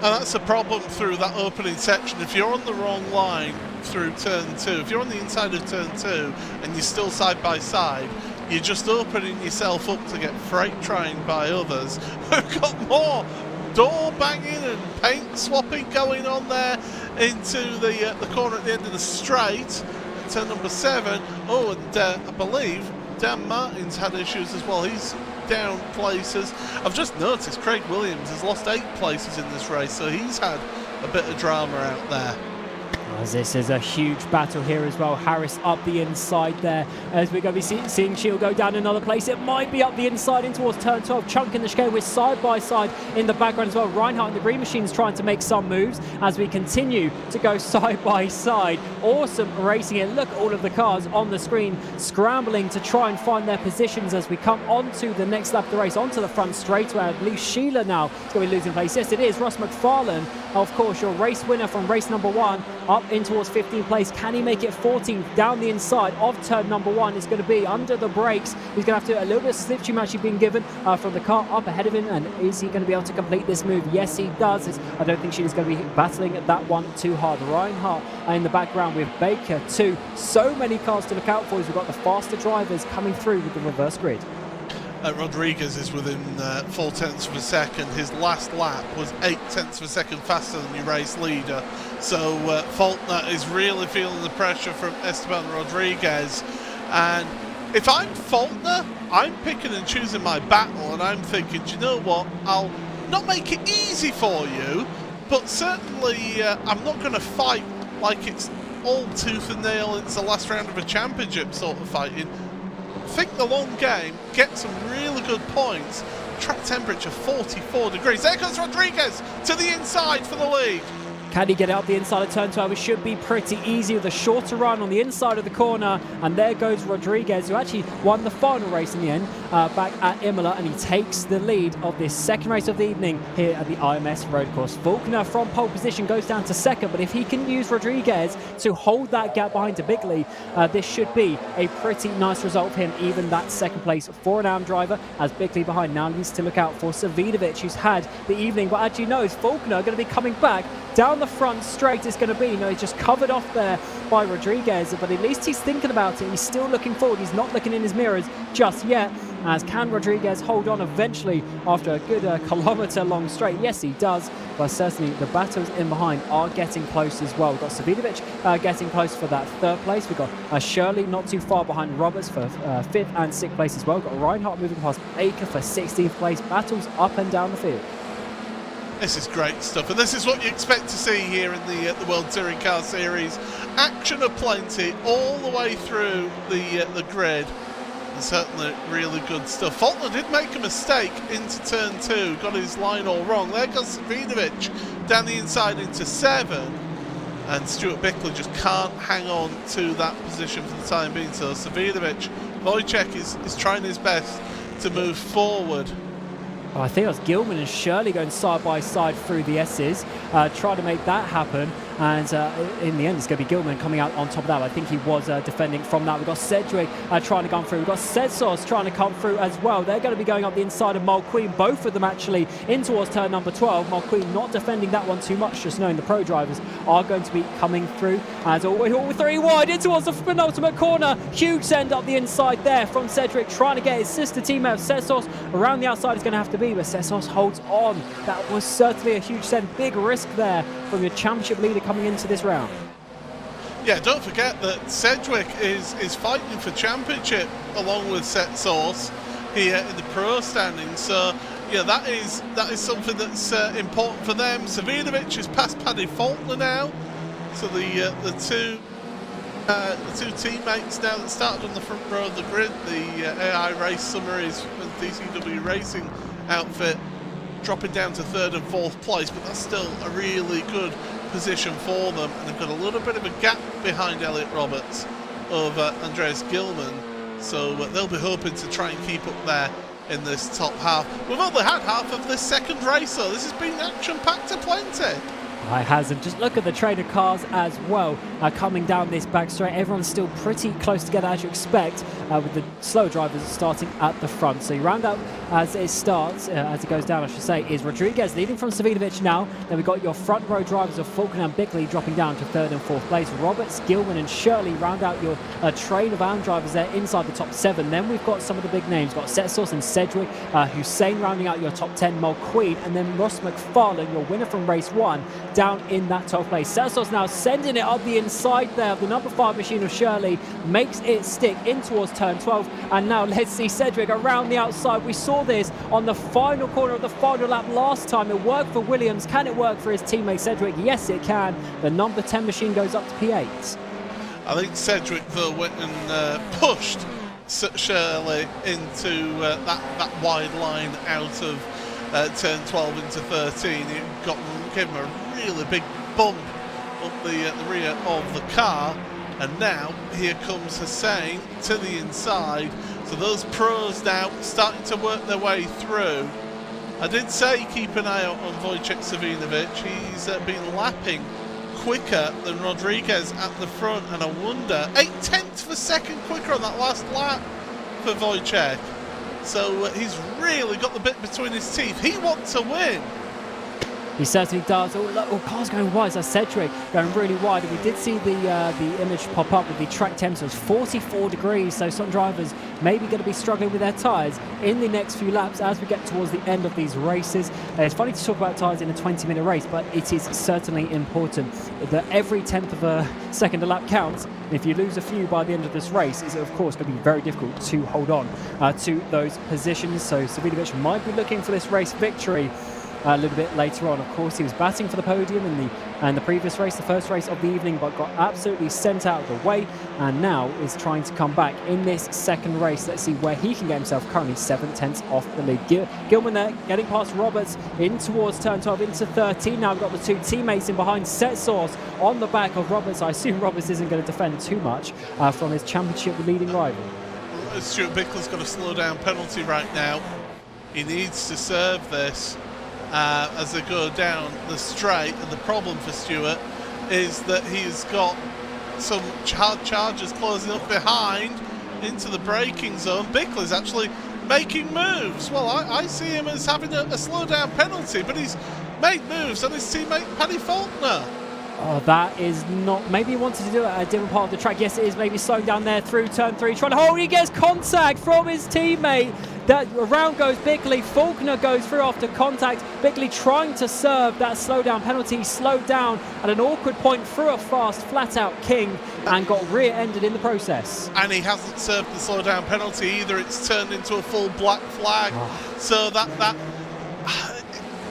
And that's the problem through that opening section. If you're on the wrong line through turn 2, if you're on the inside of turn 2 and you're still side by side, you're just opening yourself up to get freight trained by others who've got more door banging and paint swapping going on there into the corner at the end of the straight. Turn number 7. Oh, and I believe Dan Martin's had issues as well. He's down places. I've just noticed Craig Williams has lost 8 places in this race, so he's had a bit of drama out there. As this is a huge battle here as well. Harris up the inside there as we're going to be seeing Shield go down another place. It might be up the inside in towards turn 12. Chunk in the chicane. We're side by side in the background as well. Reinhardt and the Green Machine's trying to make some moves as we continue to go side by side. Awesome racing here. Look at all of the cars on the screen scrambling to try and find their positions as we come on to the next lap of the race, onto the front straightaway. I believe Sheila now is going to be losing place. Yes, it is. Ross McFarlane, of course, your race winner from race number 1, up in towards 15th place. Can he make it 14th down the inside of turn number 1? It's going to be under the brakes. He's going to have to a little bit of slip tune actually being given from the car up ahead of him. And is he going to be able to complete this move? Yes, he does. I don't think she's going to be battling that one too hard. Reinhardt in the background with Baker too. So many cars to look out for as we've got the faster drivers coming through with the reverse grid. Rodriguez is within 4 tenths of a second. His last lap was 8 tenths of a second faster than your race leader. So Faulkner is really feeling the pressure from Esteban Rodriguez. And if I'm Faulkner, I'm picking and choosing my battle, and I'm thinking, do you know what? I'll not make it easy for you, but certainly I'm not going to fight like it's all tooth and nail. It's the last round of a championship sort of fighting. Think the long game, get some really good points. Track temperature 44 degrees. There goes Rodriguez to the inside for the lead. Can he get it up the inside of turn 12? It should be pretty easy with a shorter run on the inside of the corner. And there goes Rodriguez, who actually won the final race in the end back at Imola. And he takes the lead of this second race of the evening here at the IMS Road Course. Faulkner from pole position goes down to second. But if he can use Rodriguez to hold that gap behind to Bigley, this should be a pretty nice result for him. Even that second place for an AM driver, as Bigley behind now needs to look out for Savidovic, who's had the evening. But actually knows Faulkner going to be coming back down the front straight. Is going to be, he's just covered off there by Rodriguez, but at least he's thinking about it. He's still looking forward. He's not looking in his mirrors just yet. As can Rodriguez hold on eventually after a good kilometre long straight? Yes, he does, but certainly the battles in behind are getting close as well. We've got Savidovic getting close for that 3rd place. We've got Shirley not too far behind Roberts for 5th and 6th place as well. We've got Reinhardt moving past Baker for 16th place. Battles up and down the field. This is great stuff, and this is what you expect to see here in the World Touring Car Series. Action aplenty all the way through the grid, and certainly really good stuff. Faulkner did make a mistake into turn 2, got his line all wrong. There goes Savidovic down the inside into 7, and Stuart Bickley just can't hang on to that position for the time being. So Savidovic, Wojciech is trying his best to move forward. I think it was Gilman and Shirley going side by side through the S's, trying to make that happen. And in the end, it's going to be Gilman coming out on top of that. I think he was defending from that. We've got Sedgwick trying to come through. We've got Setsos trying to come through as well. They're going to be going up the inside of Mulqueen, both of them actually in towards turn number 12. Mulqueen not defending that one too much, just knowing the pro drivers are going to be coming through. As all 3 wide in towards the penultimate corner. Huge send up the inside there from Sedgwick, trying to get his sister teammate Setsos around the outside. Is going to have to be, but Setsos holds on. That was certainly a huge send. Big risk there from your championship leader coming into this round. Yeah, don't forget that Sedgwick is fighting for championship along with Setsos here in the pro standings. So yeah, that is something that's important for them. Savidovic is past Paddy Faulkner now. So the two teammates now that started on the front row of the grid, the AI race summaries with DCW Racing outfit, dropping down to 3rd and 4th place, but that's still a really good position for them, and they've got a little bit of a gap behind Elliot Roberts of Andreas Gilman, so they'll be hoping to try and keep up there in this top half. We've only had half of this second race, so this has been action-packed to plenty. It has, and just look at the train of cars as well coming down this back straight. Everyone's still pretty close together as you expect, with the slow drivers starting at the front. So you round up as it starts, as it goes down I should say, is Rodriguez leading from Savinovic now. Then we've got your front row drivers of Faulkner and Bickley dropping down to 3rd and 4th place. Roberts, Gilman and Shirley round out your train of AM drivers there inside the top 7. Then we've got some of the big names. We've got Setsos and Sedgwick, Hussein rounding out your top 10, Mulqueen, and then Ross McFarlane, your winner from race 1, down in that 12th place. Setsos now sending it up the inside there of the number 5 machine of Shirley, makes it stick in towards turn 12, and now let's see Sedgwick around the outside. We saw this on the final corner of the final lap last time. It worked for Williams. Can it work for his teammate Sedgwick? Yes, it can. The number 10 machine goes up to P8. I think Sedgwick, though, went and pushed Shirley into that wide line out of turn 12 into 13. It gave him a really big bump up the rear of the car. And now here comes Hussein to the inside. So those pros now starting to work their way through. I did say keep an eye out on Wojciech Savinovic. He's been lapping quicker than Rodriguez at the front, and I wonder, 0.8 of a second quicker on that last lap for Wojciech. So he's really got the bit between his teeth. He wants to win. He certainly does. Oh, car's going wide. That's Sedgwick going really wide. And we did see the image pop up with the track temperature was 44 degrees. So some drivers maybe going to be struggling with their tyres in the next few laps as we get towards the end of these races. It's funny to talk about tyres in a 20-minute race, but it is certainly important that every 10th of a second a lap counts. If you lose a few by the end of this race, it's of course going to be very difficult to hold on to those positions. So Savinovic might be looking for this race victory a little bit later on. Of course, he was batting for the podium in the previous race, the first race of the evening, but got absolutely sent out of the way, and now is trying to come back in this second race. Let's see where he can get himself. Currently 7/10 off the lead. Gilman there getting past Roberts in towards turn 12 into 13. Now we've got the two teammates in behind. Setsos on the back of Roberts. I assume Roberts isn't going to defend too much from his championship leading rival. Stuart Bickley's got a slow down penalty right now. He needs to serve this as they go down the straight, and the problem for Stuart is that he's got some hard charges closing up behind into the braking zone. Bickley's actually making moves. Well, I see him as having a slow down penalty, but he's made moves on his teammate Paddy Faulkner. Oh, that is not... Maybe he wanted to do it at a different part of the track. Yes, it is. Maybe slowing down there through turn 3. Trying to hold. He gets contact from his teammate. That around goes Bickley. Faulkner goes through after contact. Bickley trying to serve that slow down penalty. He slowed down at an awkward point through a fast, flat out King and got rear-ended in the process. And he hasn't served the slow down penalty either. It's turned into a full black flag. Oh. So that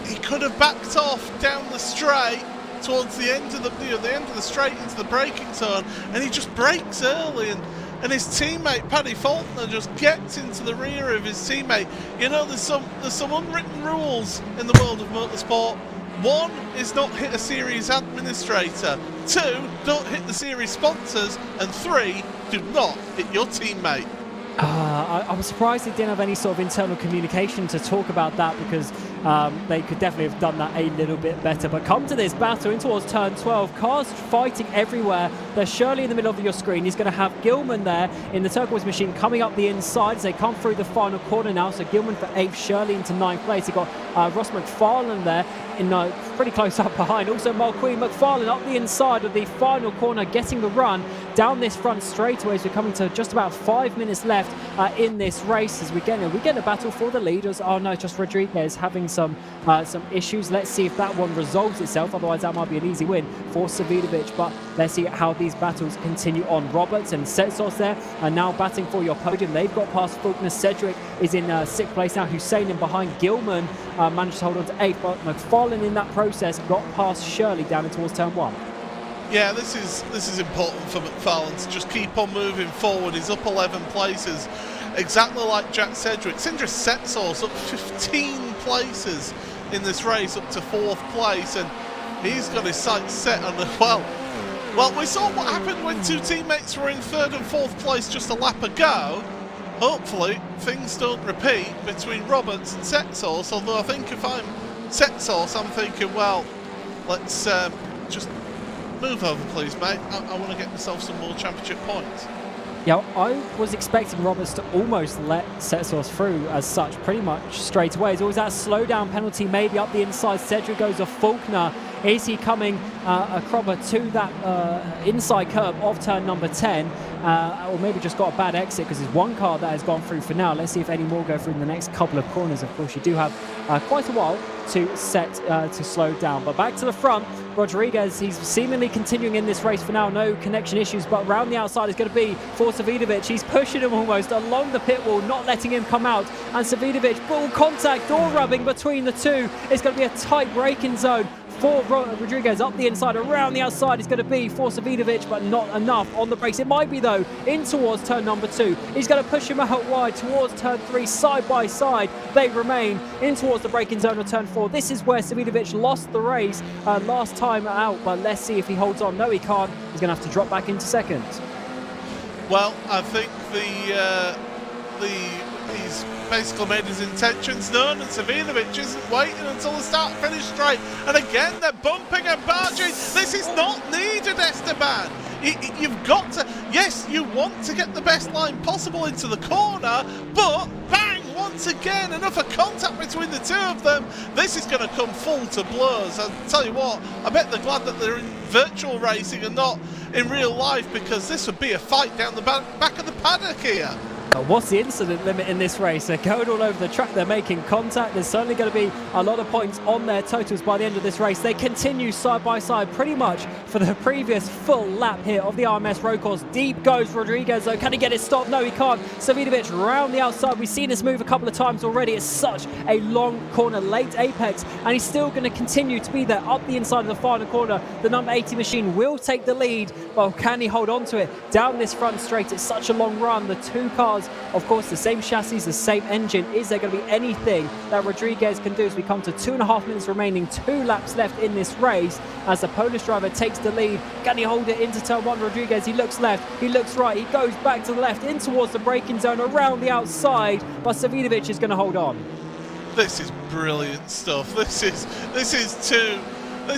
he could have backed off down the straight towards the end of the end of the straight into the braking zone, and he just brakes early, and his teammate Paddy Faulkner just gets into the rear of his teammate. You know, there's some unwritten rules in the world of motorsport. 1 is not hit a series administrator. 2, don't hit the series sponsors, and 3, do not hit your teammate. I was surprised they didn't have any sort of internal communication to talk about that, because they could definitely have done that a little bit better. But come to this battle in towards turn 12. Cars fighting everywhere. There's Shirley in the middle of your screen. He's going to have Gilman there in the turquoise machine coming up the inside as they come through the final corner now. So Gilman for 8th, Shirley into 9th place. You've got Ross McFarlane there in pretty close up behind. Also Mulqueen. McFarlane up the inside of the final corner, getting the run down this front straightaway as we're coming to just about 5 minutes left in this race as we get a battle for the leaders. Oh no, just Rodriguez having some issues. Let's see if that one resolves itself, otherwise that might be an easy win for Savinovic. But let's see how these battles continue on. Roberts and Setsos there are now batting for your podium. They've got past Faulkner. Sedgwick is in 6th place now. Hussein in behind. Gilman managed to hold on to 8th, but McFarlane in that process got past Shirley down in towards turn 1. Yeah, this is important for McFarlane to just keep on moving forward. He's up 11 places, exactly like Jack Sedgwick. Sindra Setsos up 15 places in this race, up to 4th place, and he's got his sights set on the... Well, we saw what happened when two teammates were in 3rd and 4th place just a lap ago. Hopefully, things don't repeat between Roberts and Setsos, although I think if I'm Setsos, I'm thinking, well, Let's just move over, please, mate. I want to get myself some more championship points. Yeah, I was expecting Roberts to almost let Setsource through as such pretty much straight away. There's always that slowdown penalty maybe up the inside. Cedric goes off Faulkner. Is he coming a crobber to that inside curb of turn number 10? Or maybe just got a bad exit because there's one car that has gone through for now. Let's see if any more go through in the next couple of corners. Of course, you do have quite a while to set to slow down. But back to the front, Rodriguez, he's seemingly continuing in this race for now. No connection issues, but round the outside is going to be for Savidovic. He's pushing him almost along the pit wall, not letting him come out. And Savidovic, full contact, door rubbing between the two. It's going to be a tight braking zone for Rodriguez. Up the inside, around the outside is going to be for Savidovic, but not enough on the brakes. It might be, though, in towards turn number 2. He's going to push him out wide towards turn 3, side by side. They remain in towards the braking zone of turn 4. This is where Savidovic lost the race last time out, but let's see if he holds on. No, he can't. He's going to have to drop back into second. Well, I think he's basically made his intentions known, and Savidovic isn't waiting until the start-finish straight. And again, they're bumping and barging. This is not needed, Esteban. You've got to... Yes, you want to get the best line possible into the corner, but bang! Once again, enough of contact between the two of them. This is going to come full to blows. I'll tell you what, I bet they're glad that they're in virtual racing and not in real life, because this would be a fight down the back of the paddock here. What's the incident limit in this race? They're going all over the track. They're making contact. There's certainly going to be a lot of points on their totals by the end of this race. They continue side by side pretty much for the previous full lap here of the RMS road course. Deep goes Rodriguez, though. Can he get it stopped? No, he can't. Savidovic round the outside. We've seen this move a couple of times already. It's such a long corner, late apex, and he's still going to continue to be there up the inside of the final corner. The number 80 machine will take the lead. Well, can he hold on to it down this front straight? It's such a long run. The two cars, of course, the same chassis, the same engine. Is there going to be anything that Rodriguez can do as we come to 2.5 minutes remaining, 2 laps left in this race as the Polish driver takes the lead? Can he hold it into turn 1? Rodriguez, he looks left, he looks right, he goes back to the left, in towards the braking zone, around the outside, but Savidovic is going to hold on. This is brilliant stuff. This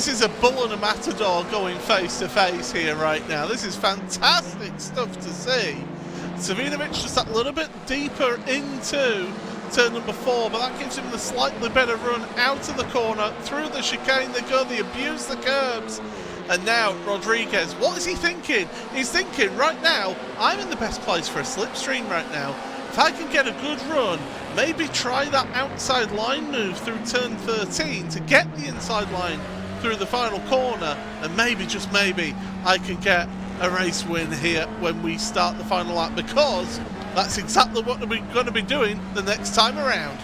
is a bull and a matador going face to face here right now. This is fantastic stuff to see. Savidovic just that little bit deeper into turn number 4, but that gives him the slightly better run out of the corner, through the chicane they go, they abuse the curbs. And now Rodriguez, what is he thinking? He's thinking, right now, I'm in the best place for a slipstream right now. If I can get a good run, maybe try that outside line move through turn 13 to get the inside line through the final corner, and maybe, just maybe, I can get a race win here when we start the final lap, because that's exactly what we're going to be doing the next time around.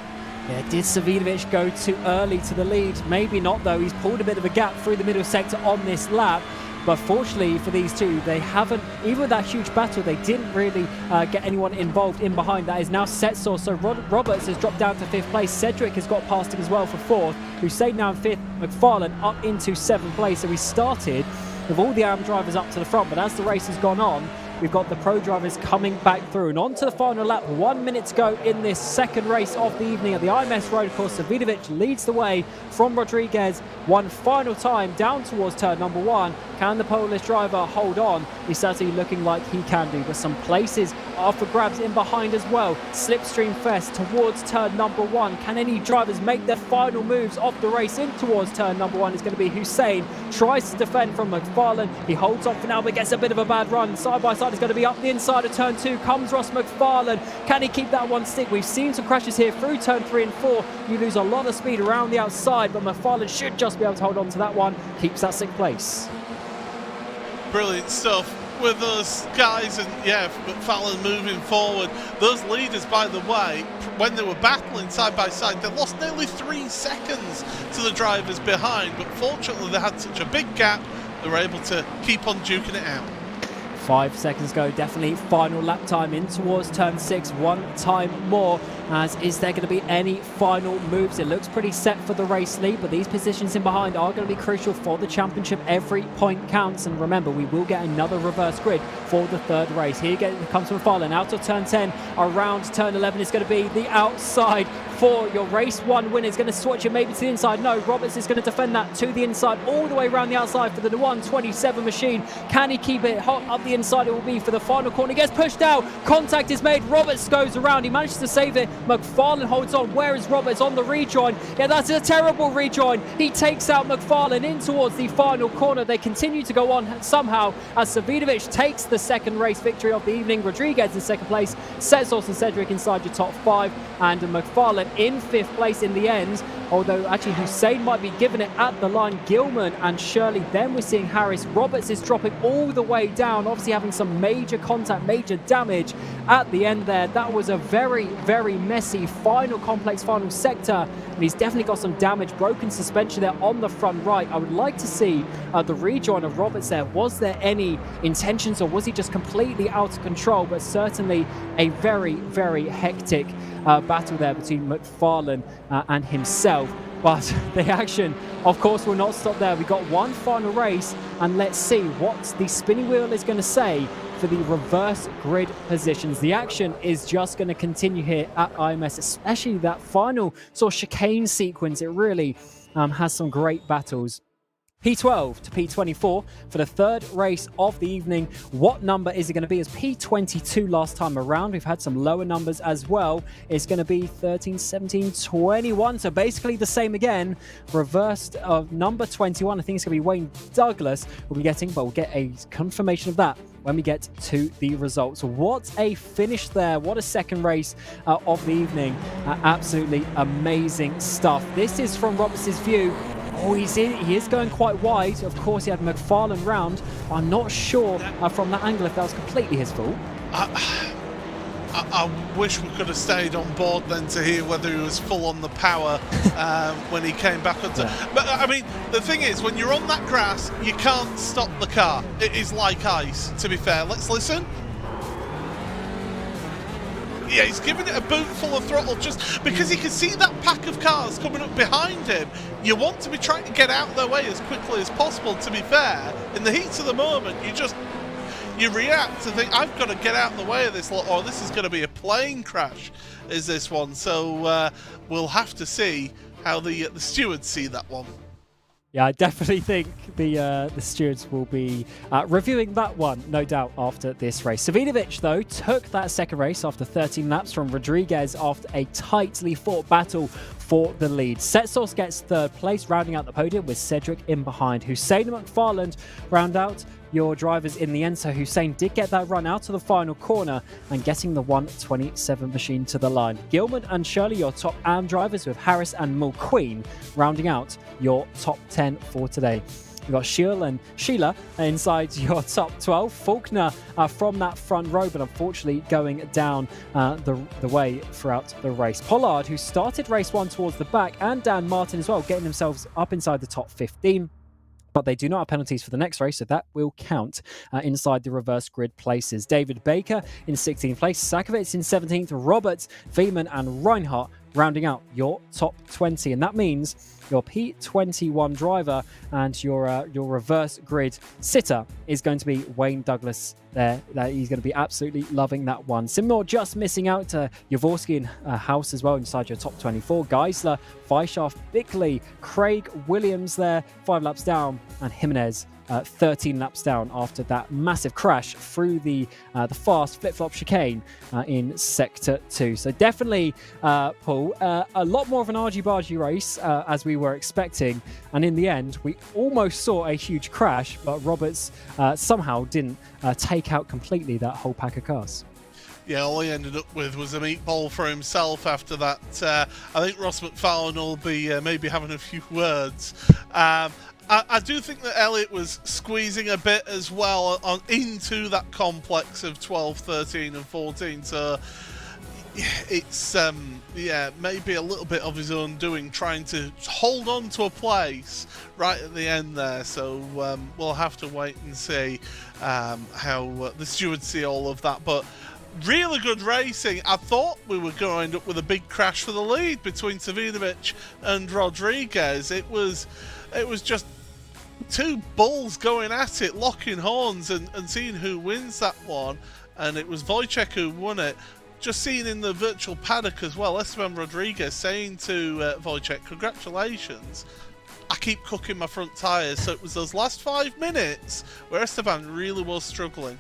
Yeah, did Savidovic go too early to the lead? Maybe not, though. He's pulled a bit of a gap through the middle sector on this lap. But fortunately for these two, they haven't, even with that huge battle, they didn't really get anyone involved in behind. That is now Setsaw. So Roberts has dropped down to 5th place. Cedric has got past him as well for 4th. Hussein now in 5th. McFarlane up into 7th place. So we started with all the AM drivers up to the front, but as the race has gone on, we've got the pro drivers coming back through. And on to the final lap, 1 minute to go in this second race of the evening at the IMS road course. Savidovic leads the way from Rodriguez one final time down towards turn number 1. Can the Polish driver hold on? He's certainly looking like he can do, but some places are for grabs in behind as well. Slipstream Fest towards turn number 1. Can any drivers make their final moves of the race in towards turn number 1? It's going to be Hussein. Tries to defend from McFarlane. He holds on for now, but gets a bit of a bad run. Side by side is going to be up the inside of turn 2. Comes Ross McFarlane. Can he keep that one stick? We've seen some crashes here through turn 3 and 4. You lose a lot of speed around the outside, but McFarlane should just be able to hold on to that one. Keeps that 6th place. Brilliant stuff with those guys, and yeah, McFarlane moving forward. Those leaders, by the way, when they were battling side by side, they lost nearly 3 seconds to the drivers behind, but fortunately they had such a big gap, they were able to keep on duking it out. 5 seconds go, definitely final lap time in towards turn 6, one time more. As is there going to be any final moves? It looks pretty set for the race lead, but these positions in behind are going to be crucial for the championship. Every point counts, and remember, we will get another reverse grid for the 3rd race. Here comes McFarlane out of turn 10, around turn 11 is going to be the outside for your race 1 winner. Is going to switch it maybe to the inside. No, Roberts is going to defend that to the inside, all the way around the outside for the 127 machine. Can he keep it hot up the inside? It will be for the final corner. He gets pushed out. Contact is made. Roberts goes around. He manages to save it. McFarlane holds on. Where is Roberts on the rejoin? Yeah, that's a terrible rejoin. He takes out McFarlane in towards the final corner. They continue to go on somehow as Savinovic takes the second race victory of the evening. Rodriguez in second place. Setsos and Cedric inside your top 5. And McFarlane in 5th place in the end. Although actually Hussein might be given it at the line. Gilman and Shirley. Then we're seeing Harris. Roberts is dropping all the way down. Obviously having some major contact, major damage at the end there. That was a very, very messy final complex, final sector. And he's definitely got some damage. Broken suspension there on the front right. I would like to see the rejoin of Roberts there. Was there any intentions or was he just completely out of control? But certainly a very, very hectic battle there between McFarlane and himself. But the action, of course, will not stop there. We got one final race, and let's see what the spinning wheel is going to say for the reverse grid positions. The action is just going to continue here at IMS, especially that final sort of chicane sequence. It really has some great battles. P12 to P24 for the third race of the evening. What number is it going to be? As P22 last time around. We've had some lower numbers as well. It's going to be 13, 17, 21. So basically the same again. Reversed of number 21. I think it's going to be Wayne Douglas we'll be getting, but we'll get a confirmation of that when we get to the results. What a finish there. What a second race of the evening. Absolutely amazing stuff. This is from Roberts' view. Oh, he is going quite wide. Of course, he had McFarlane round. I'm not sure from that angle if that was completely his fault. I wish we could have stayed on board then to hear whether he was full on the power when he came back onto. Yeah. But I mean, the thing is, when you're on that grass, you can't stop the car. It is like ice, to be fair. Let's listen. Yeah, he's giving it a boot full of throttle just because he can see that pack of cars coming up behind him. You want to be trying to get out of their way as quickly as possible, to be fair. In the heat of the moment, you react to think, I've got to get out of the way of this, or this is going to be a plane crash, is this one. So we'll have to see how the stewards see that one. Yeah, I definitely think the stewards will be reviewing that one, no doubt, after this race. Savinovic, though, took that second race after 13 laps from Rodriguez after a tightly fought battle for the lead. Setsos gets third place, rounding out the podium with Cedric in behind. Hussein and McFarlane round out your drivers in the end. So Hussein did get that run out of the final corner and getting the 127 machine to the line. Gilman and Shirley, your top AM drivers, with Harris and Mulqueen rounding out your top 10 for today. You've got Sheila inside your top 12. Faulkner from that front row, but unfortunately going down the way throughout the race. Pollard, who started race 1 towards the back, and Dan Martin as well, getting themselves up inside the top 15. But they do not have penalties for the next race, so that will count inside the reverse grid places. David Baker in 16th place, Sakovic in 17th, Roberts, Veman and Reinhardt rounding out your top 20. And that means your P21 driver and your reverse grid sitter is going to be Wayne Douglas there. He's going to be absolutely loving that one. Simnor just missing out to Jaworski and House as well inside your top 24. Geisler, Weishaft, Bickley, Craig Williams there, 5 laps down, and Jimenez 13 laps down after that massive crash through the fast flip-flop chicane in Sector 2. So definitely, Paul, a lot more of an argy-bargy race as we were expecting. And in the end, we almost saw a huge crash, but Roberts somehow didn't take out completely that whole pack of cars. Yeah, all he ended up with was a meatball for himself after that. I think Ross McFarlane will be maybe having a few words. I do think that Elliott was squeezing a bit as well into that complex of 12, 13 and 14. So it's, maybe a little bit of his own doing, trying to hold on to a place right at the end there. So we'll have to wait and see how the stewards see all of that. But really good racing. I thought we were going to end up with a big crash for the lead between Savinovic and Rodriguez. It was just two bulls going at it, locking horns and seeing who wins that one. And it was Wojciech who won it. just seeing in the virtual paddock as well, Esteban Rodriguez saying to Wojciech, congratulations, I keep cooking my front tyres. So it was those last 5 minutes where Esteban really was struggling.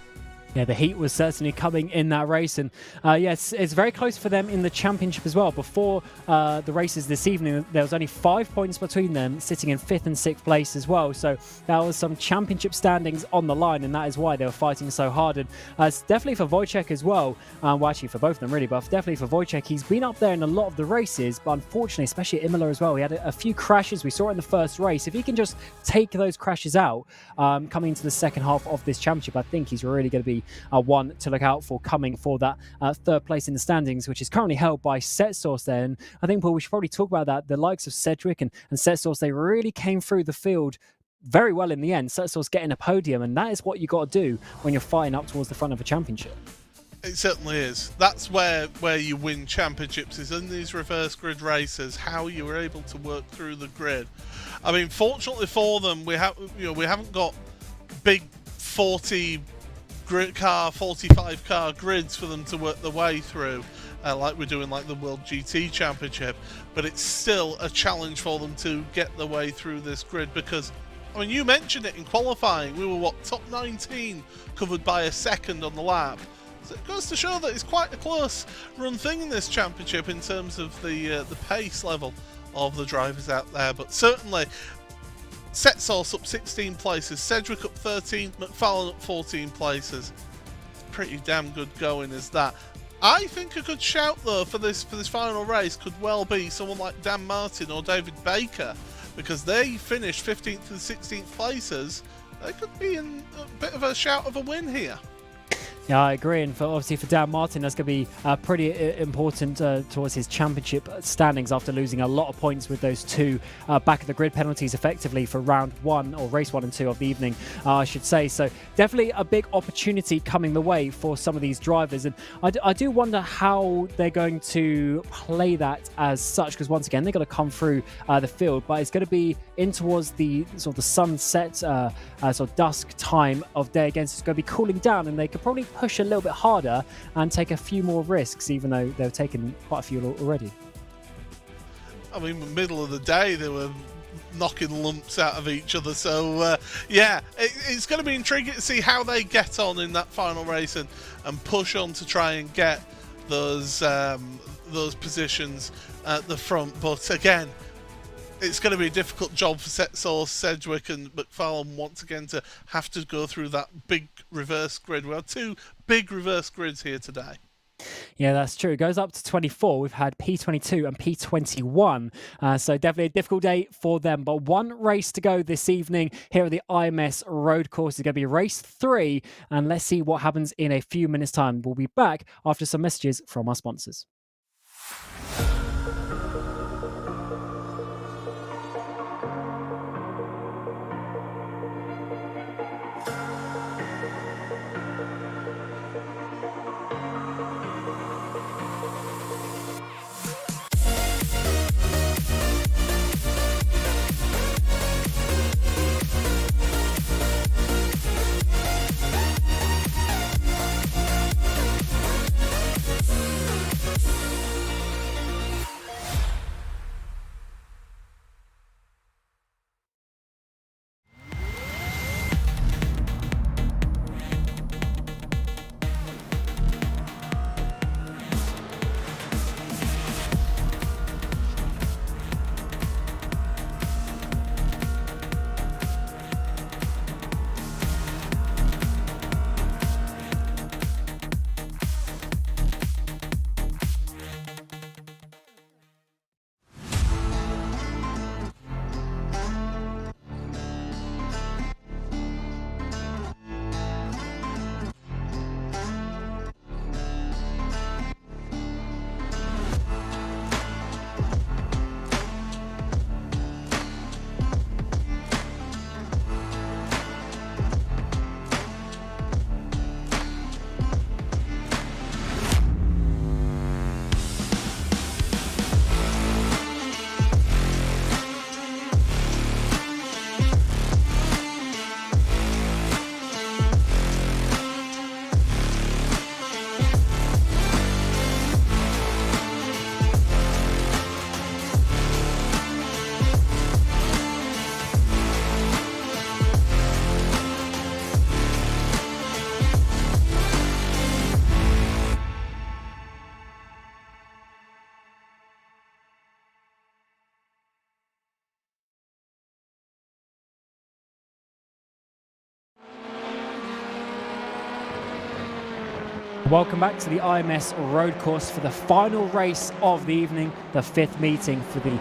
Yeah, the heat was certainly coming in that race, and yeah, it's very close for them in the championship as well. Before the races this evening, there was only 5 points between them, sitting in 5th and 6th place as well. So there was some championship standings on the line, and that is why they were fighting so hard. And it's definitely for Wojciech as well. Well, actually for both of them really, but definitely for Wojciech, he's been up there in a lot of the races, but unfortunately, especially at Imola as well, he had a few crashes. We saw it in the first race. If he can just take those crashes out, coming into the second half of this championship, I think he's really going to be one to look out for, coming for that 3rd place in the standings, which is currently held by Setsource there. And I think, Paul, we should probably talk about that. The likes of Sedgwick and Setsource, they really came through the field very well in the end. Setsource getting a podium, and that is what you got to do when you're fighting up towards the front of a championship. It certainly is. That's where you win championships, is in these reverse grid races, how you were able to work through the grid. I mean, fortunately for them, we haven't got big 40 45 car grids for them to work their way through, like we're doing like the World GT Championship, but it's still a challenge for them to get their way through this grid, because I mean, you mentioned it in qualifying, we were top 19 covered by a second on the lap. So it goes to show that it's quite a close run thing in this championship in terms of the pace level of the drivers out there. But certainly Setsource up 16 places, Sedgwick up 13, McFarlane up 14 places. It's pretty damn good going, is that. I think a good shout though for this final race could well be someone like Dan Martin or David Baker, because they finished 15th and 16th places. They could be in a bit of a shout of a win here. Yeah, I agree. And obviously for Dan Martin, that's going to be pretty important towards his championship standings after losing a lot of points with those 2 back of the grid penalties effectively for round 1 or race 1 and 2 of the evening, I should say. So definitely a big opportunity coming the way for some of these drivers. And I do wonder how they're going to play that as such, because once again, they're going to come through the field, but it's going to be in towards the sort of the sunset, sort of dusk time of day again. So it's going to be cooling down, and they could probably push a little bit harder and take a few more risks, even though they've taken quite a few already. I mean, middle of the day, they were knocking lumps out of each other. So, yeah, it's going to be intriguing to see how they get on in that final race and push on to try and get those positions at the front. But again, it's going to be a difficult job for Setsource, Sedgwick and McFarlane once again to have to go through that big reverse grid. We have 2 big reverse grids here today. Yeah, that's true. It goes up to 24. We've had P22 and P21. So definitely a difficult day for them. But one race to go this evening here at the IMS road course is going to be race 3. And let's see what happens in a few minutes' time. We'll be back after some messages from our sponsors. Welcome back to the IMS road course for the final race of the evening, the 5th meeting for the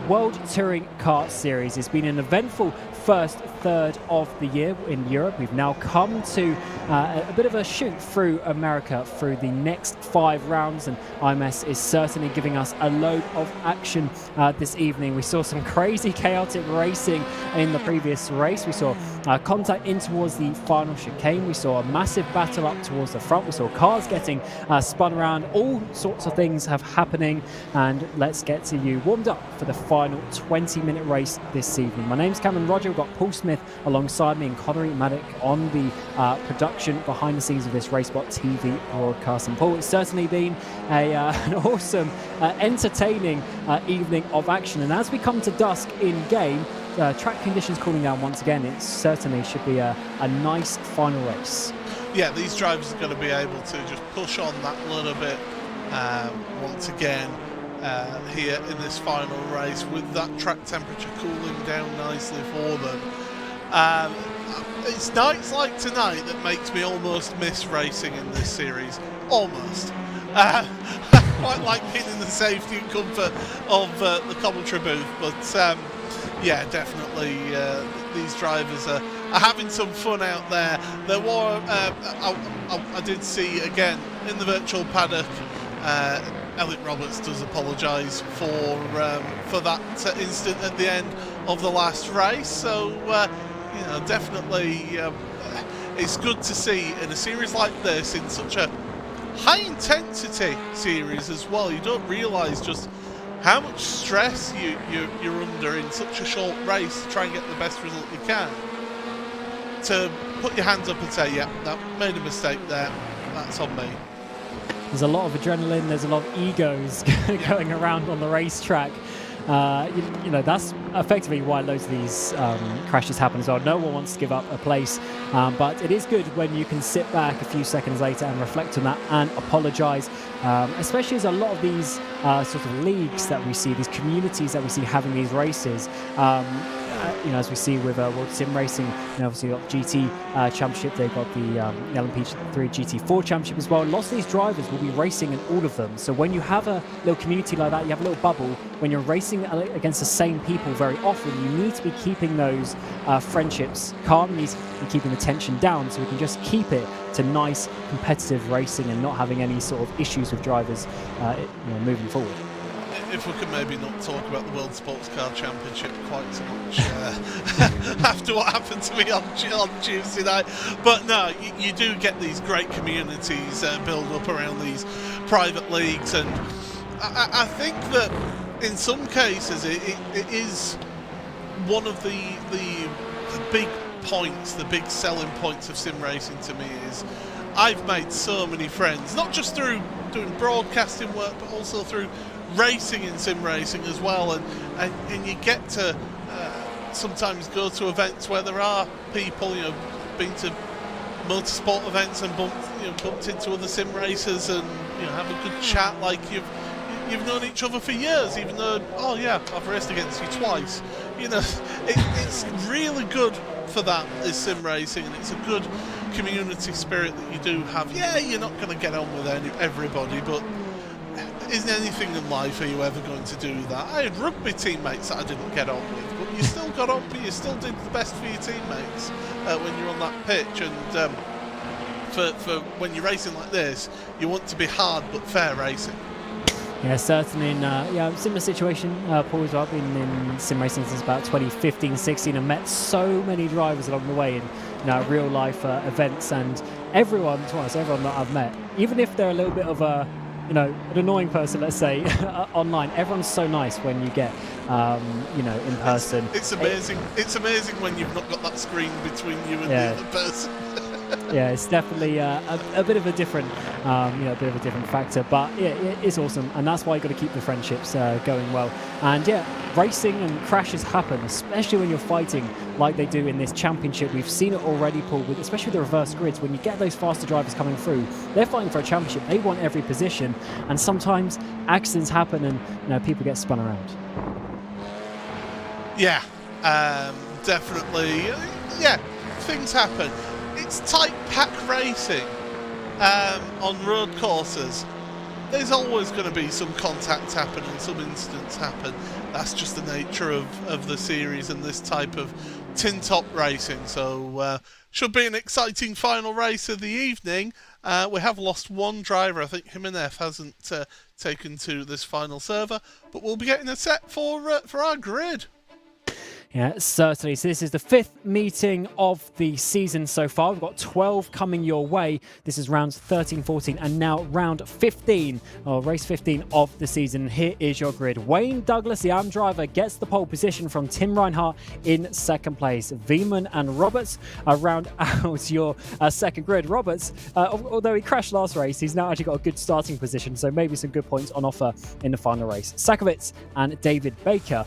World Touring Car Series. It's been an eventful first third of the year in Europe. We've now come to a bit of a shoot through America through the next 5 rounds, and IMS is certainly giving us a load of action this evening. We saw some crazy chaotic racing in the previous race. We saw contact in towards the final chicane. We saw a massive battle up towards the front. We saw cars getting spun around. All sorts of things have happening, and let's get to you warmed up for the final 20-minute race this evening. My name's Cameron Roger. We've got Paul Smith alongside me and Connery Maddock on the production behind the scenes of this RaceSpotTV broadcast. And Paul, it's certainly been an awesome, entertaining evening of action. And as we come to dusk in game, track conditions cooling down once again, it certainly should be a nice final race. Yeah, these drivers are going to be able to just push on that little bit once again here in this final race with that track temperature cooling down nicely for them. It's nights like tonight that makes me almost miss racing in this series. Almost. Quite like being in the safety and comfort of the commentary booth, but yeah, definitely these drivers are having some fun out there. There were, I did see again in the virtual paddock, Elliot Roberts does apologise for that incident at the end of the last race. So you know, definitely it's good to see in a series like this, in such a high intensity series as well. You don't realise just how much stress you're under in such a short race to try and get the best result you can. To put your hands up and say, yeah, that made a mistake there, that's on me. There's a lot of adrenaline, there's a lot of egos going around on the racetrack. You know, that's effectively why loads of these crashes happen as well. No one wants to give up a place, but it is good when you can sit back a few seconds later and reflect on that and apologise, especially as a lot of these sort of leagues that we see, these communities that we see having these races, you know, as we see with World Sim Racing, you know, obviously you've got GT Championship, they've got the LMP3 GT4 Championship as well. Lots of these drivers will be racing in all of them. So when you have a little community like that, you have a little bubble, when you're racing against the same people very often, you need to be keeping those friendships calm, you need to be keeping the tension down, so we can just keep it to nice competitive racing and not having any sort of issues with drivers you know, moving forward. If we could maybe not talk about the World Sports Car Championship quite so much after what happened to me on Tuesday night. But no, you do get these great communities build up around these private leagues, and I think that in some cases it is one of the big points, the big selling points of sim racing to me is I've made so many friends, not just through doing broadcasting work, but also through racing in sim racing as well, and you get to sometimes go to events where there are people, you know, been to motorsport events and bumped into other sim racers, and you know, have a good chat like you've known each other for years, even though, oh yeah, I've raced against you twice. You know, it's really good for that, is sim racing, and it's a good community spirit that you do have. Yeah, you're not going to get on with everybody, but isn't anything in life are you ever going to do that? I had rugby teammates that I didn't get on with, but you still got on, but you still did the best for your teammates when you're on that pitch. And for when you're racing like this, you want to be hard but fair racing. Yeah, certainly in similar situation, Paul, as well. I've been in sim racing since about 2015-16 and met so many drivers along the way in, you know, real life events, and everyone that I've met, even if they're a little bit of a, you know, an annoying person, let's say, online, everyone's so nice when you get, you know, in person. It's amazing. It's amazing when you've not got that screen between you and the other person. Yeah, it's definitely a bit of a different, you know, a bit of a different factor. But yeah, it's awesome, and that's why you got to keep the friendships going well. And yeah, racing and crashes happen, especially when you're fighting like they do in this championship. We've seen it already, Paul, with, especially with the reverse grids. When you get those faster drivers coming through, they're fighting for a championship. They want every position, and sometimes accidents happen, and you know, people get spun around. Yeah, definitely. Yeah, things happen. It's tight pack racing, on road courses, there's always going to be some contact happen and some incidents happen. That's just the nature of the series and this type of tin top racing. So should be an exciting final race of the evening. We have lost one driver. I think Jimenez hasn't taken to this final server, but we'll be getting a set for our grid. Yeah, certainly. So this is the 5th meeting of the season so far. We've got 12 coming your way. This is rounds 13, 14, and now round 15, or race 15 of the season. Here is your grid. Wayne Douglas, the AM driver, gets the pole position from Tim Reinhardt in second place. Veman and Roberts round out your second grid. Roberts, although he crashed last race, he's now actually got a good starting position, so maybe some good points on offer in the final race. Sakovic and David Baker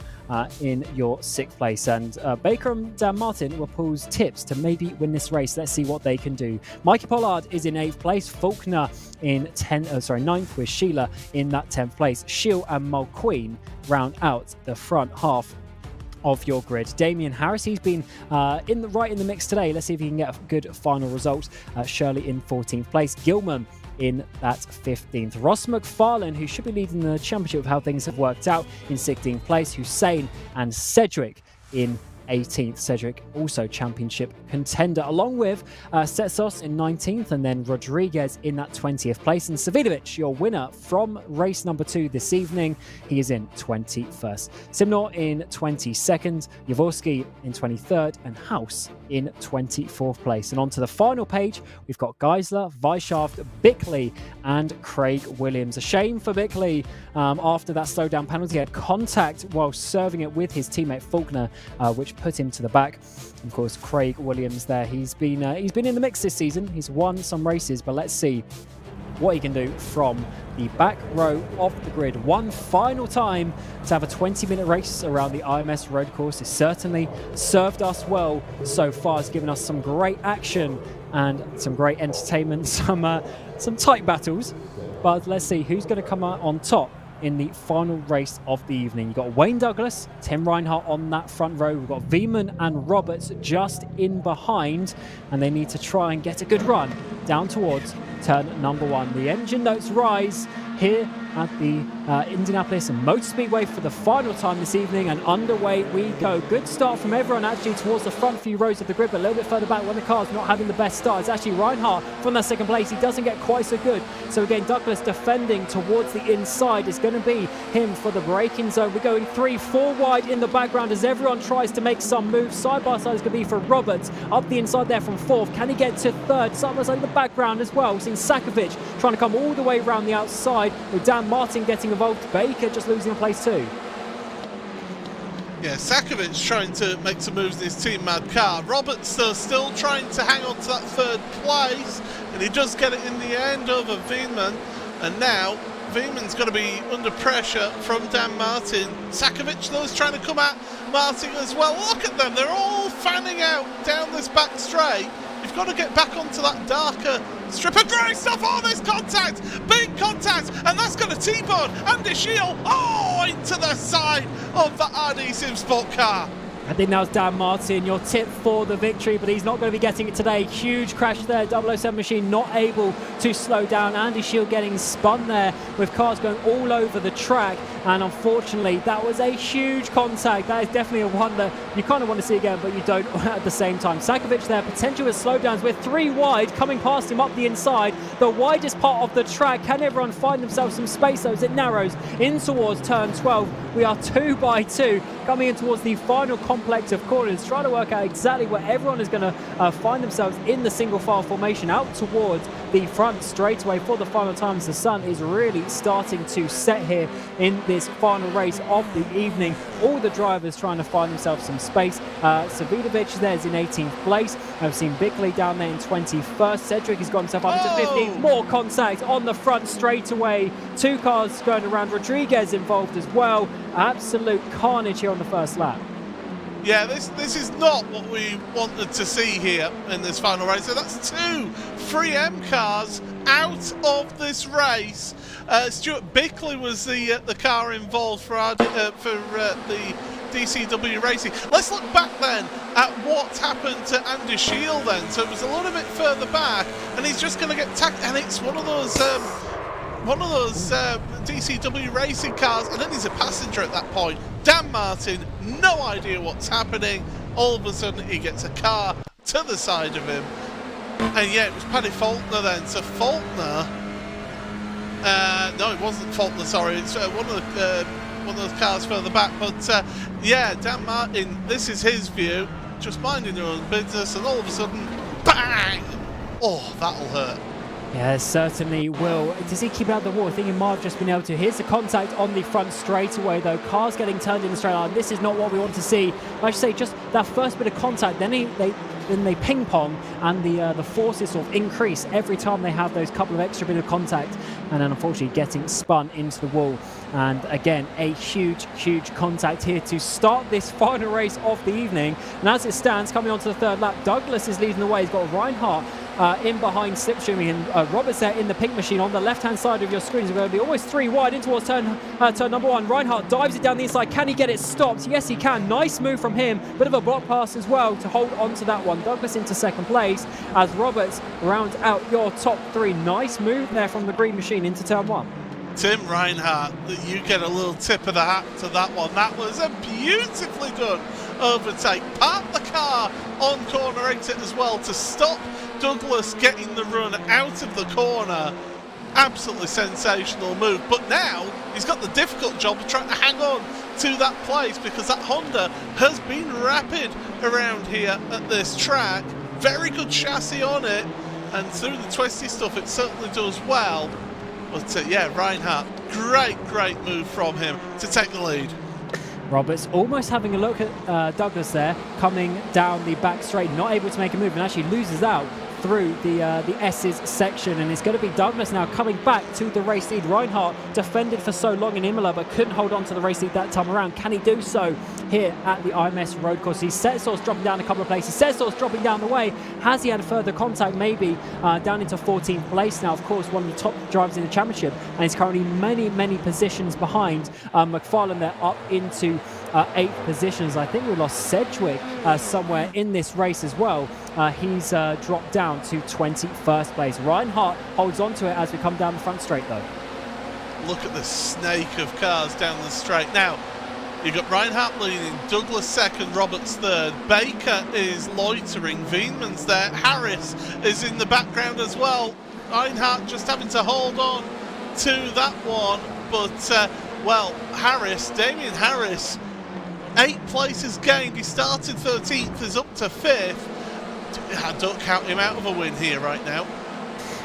in your 6th place. And Baker and Dan Martin will pulls tips to maybe win this race. Let's see what they can do. Mikey Pollard is in 8th place. Faulkner in 9th with Sheila in that 10th place. Shield and Mulqueen round out the front half of your grid. Damian Harris, he's been right in the mix today. Let's see if he can get a good final result. Shirley in 14th place. Gilman in that 15th. Ross McFarlane, who should be leading the championship of how things have worked out, in 16th place. Hussein and Cedric in 18th. Cedric also championship contender, along with Setsos in 19th, and then Rodriguez in that 20th place. And Savidovic, your winner from race number 2 this evening, he is in 21st. Simnor in 22nd, Jaworski in 23rd, and House in 24th place. And on to the final page, we've got Geisler, Weishaft, Bickley, and Craig Williams. A shame for Bickley after that slowdown penalty. He had contact while serving it with his teammate Faulkner, which put him to the back. Of course, Craig Williams there, he's been in the mix this season. He's won some races, but let's see what he can do from the back row of the grid. One final time to have a 20-minute race around the IMS road course. It's certainly served us well so far. It's given us some great action and some great entertainment, some tight battles. But let's see who's going to come out on top in the final race of the evening. You've got Wayne Douglas, Tim Reinhardt on that front row. We've got Veman and Roberts just in behind, and they need to try and get a good run down towards turn number 1. The engine notes rise here at the Indianapolis Motor Speedway for the final time this evening, and underway we go. Good start from everyone actually towards the front few rows of the grid, but a little bit further back when the car's not having the best start. It's actually Reinhardt from that second place. He doesn't get quite so good. So again, Douglas defending towards the inside. Is going to be him for the braking zone. We're going 3-4 wide in the background as everyone tries to make some moves. Side by side is going to be for Roberts up the inside there from 4th. Can he get to 3rd? Side by side in the background as well. We've seen Sakovic trying to come all the way around the outside with Dan Martin getting involved. Baker just losing a place too. Yeah, Sakovic trying to make some moves in his Team Mad car. Roberts still trying to hang on to that 3rd place, and he does get it in the end over Veman. And now Veman's going to be under pressure from Dan Martin. Sakovic though is trying to come at Martin as well. Look at them, they're all fanning out down this back straight. You've got to get back onto that darker strip of grey stuff. Oh, there's contact! Big contact! And that's going to T-bone Andy Shield. Oh, into the side of the RD Sim Sport car. I think that was Dan Martin, your tip for the victory, but he's not going to be getting it today. Huge crash there. 007 machine not able to slow down. Andy Shield getting spun there with cars going all over the track. And unfortunately, that was a huge contact. That is definitely a one that you kind of want to see again, but you don't at the same time. Sakovic there, potential with slowdowns with 3 wide coming past him up the inside. The widest part of the track. Can everyone find themselves some space though as it narrows in towards turn 12? We are 2 by 2 coming in towards the final complex of corners, trying to work out exactly where everyone is going to find themselves in the single file formation out towards the front straightaway for the final time, as the sun is really starting to set here in this final race of the evening. All the drivers trying to find themselves some space. Savidovic there is in 18th place. I've seen Bickley down there in 21st. Cedric has got himself up into 15th. More contact on the front straightaway. 2 cars going around. Rodriguez involved as well. Absolute carnage here on the first lap. Yeah, this is not what we wanted to see here in this final race. So that's 2 3M cars out of this race. Stuart Bickley was the car involved for the DCW Racing. Let's look back then at what happened to Andy Shield then. So it was a little bit further back, and he's just going to get tagged, and it's one of those DCW Racing cars, and then he's a passenger at that point. Dan Martin, no idea what's happening. All of a sudden, he gets a car to the side of him, and yeah, it was Paddy Faulkner then. So Faulkner, no, it wasn't Faulkner. Sorry, it's one of those cars further back. But yeah, Dan Martin, this is his view, just minding their own business, and all of a sudden, bang! Oh, that'll hurt. Yeah, it certainly will. Does he keep out the wall? I think he might have just been able to. Here's the contact on the front straightaway, though. Cars getting turned in the straight line. This is not what we want to see. I should say, just that first bit of contact, then they ping pong, and the forces sort of increase every time they have those couple of extra bit of contact, and then unfortunately getting spun into the wall. And again, a huge contact here to start this final race of the evening. And as it stands, coming onto the third lap, Douglas is leading the way. He's got Reinhardt in behind slipstreaming, and Roberts there in the pink machine on the left-hand side of your screen. Is going to be almost 3 wide in towards turn number 1. Reinhardt dives it down the inside. Can he get it stopped? Yes, he can. Nice move from him. Bit of a block pass as well to hold on to that one. Douglas into second place as Roberts rounds out your top 3. Nice move there from the green machine into turn 1. Tim Reinhardt, you get a little tip of the hat to that one. That was a beautifully done overtake. Park the car on corner exit as well to stop Douglas getting the run out of the corner. Absolutely sensational move. But now he's got the difficult job of trying to hang on to that place, because that Honda has been rapid around here at this track. Very good chassis on it, and through the twisty stuff it certainly does well. But yeah, Reinhardt, great move from him to take the lead. Roberts almost having a look at Douglas there, coming down the back straight, not able to make a move, and actually loses out through the S's section, and it's going to be Douglas now coming back to the race lead. Reinhardt defended for so long in Imola but couldn't hold on to the race lead that time around. Can he do so here at the IMS road course? He Setsor's dropping down a couple of places. Setsor's dropping down the way. Has he had further contact? Maybe down into 14th place now. Of course, one of the top drivers in the championship, and he's currently many positions behind McFarlane there, up into 8th positions. I think we lost Sedgwick somewhere in this race as well. He's dropped down to 21st place. Reinhardt holds on to it as we come down the front straight, though. Look at the snake of cars down the straight. Now, you've got Reinhardt leading, Douglas second, Roberts third. Baker is loitering, Veenman's there, Harris is in the background as well. Reinhardt just having to hold on to that one, but well, Damien Harris, 8 places gained. He started 13th, is up to 5th. I don't count him out of a win here right now.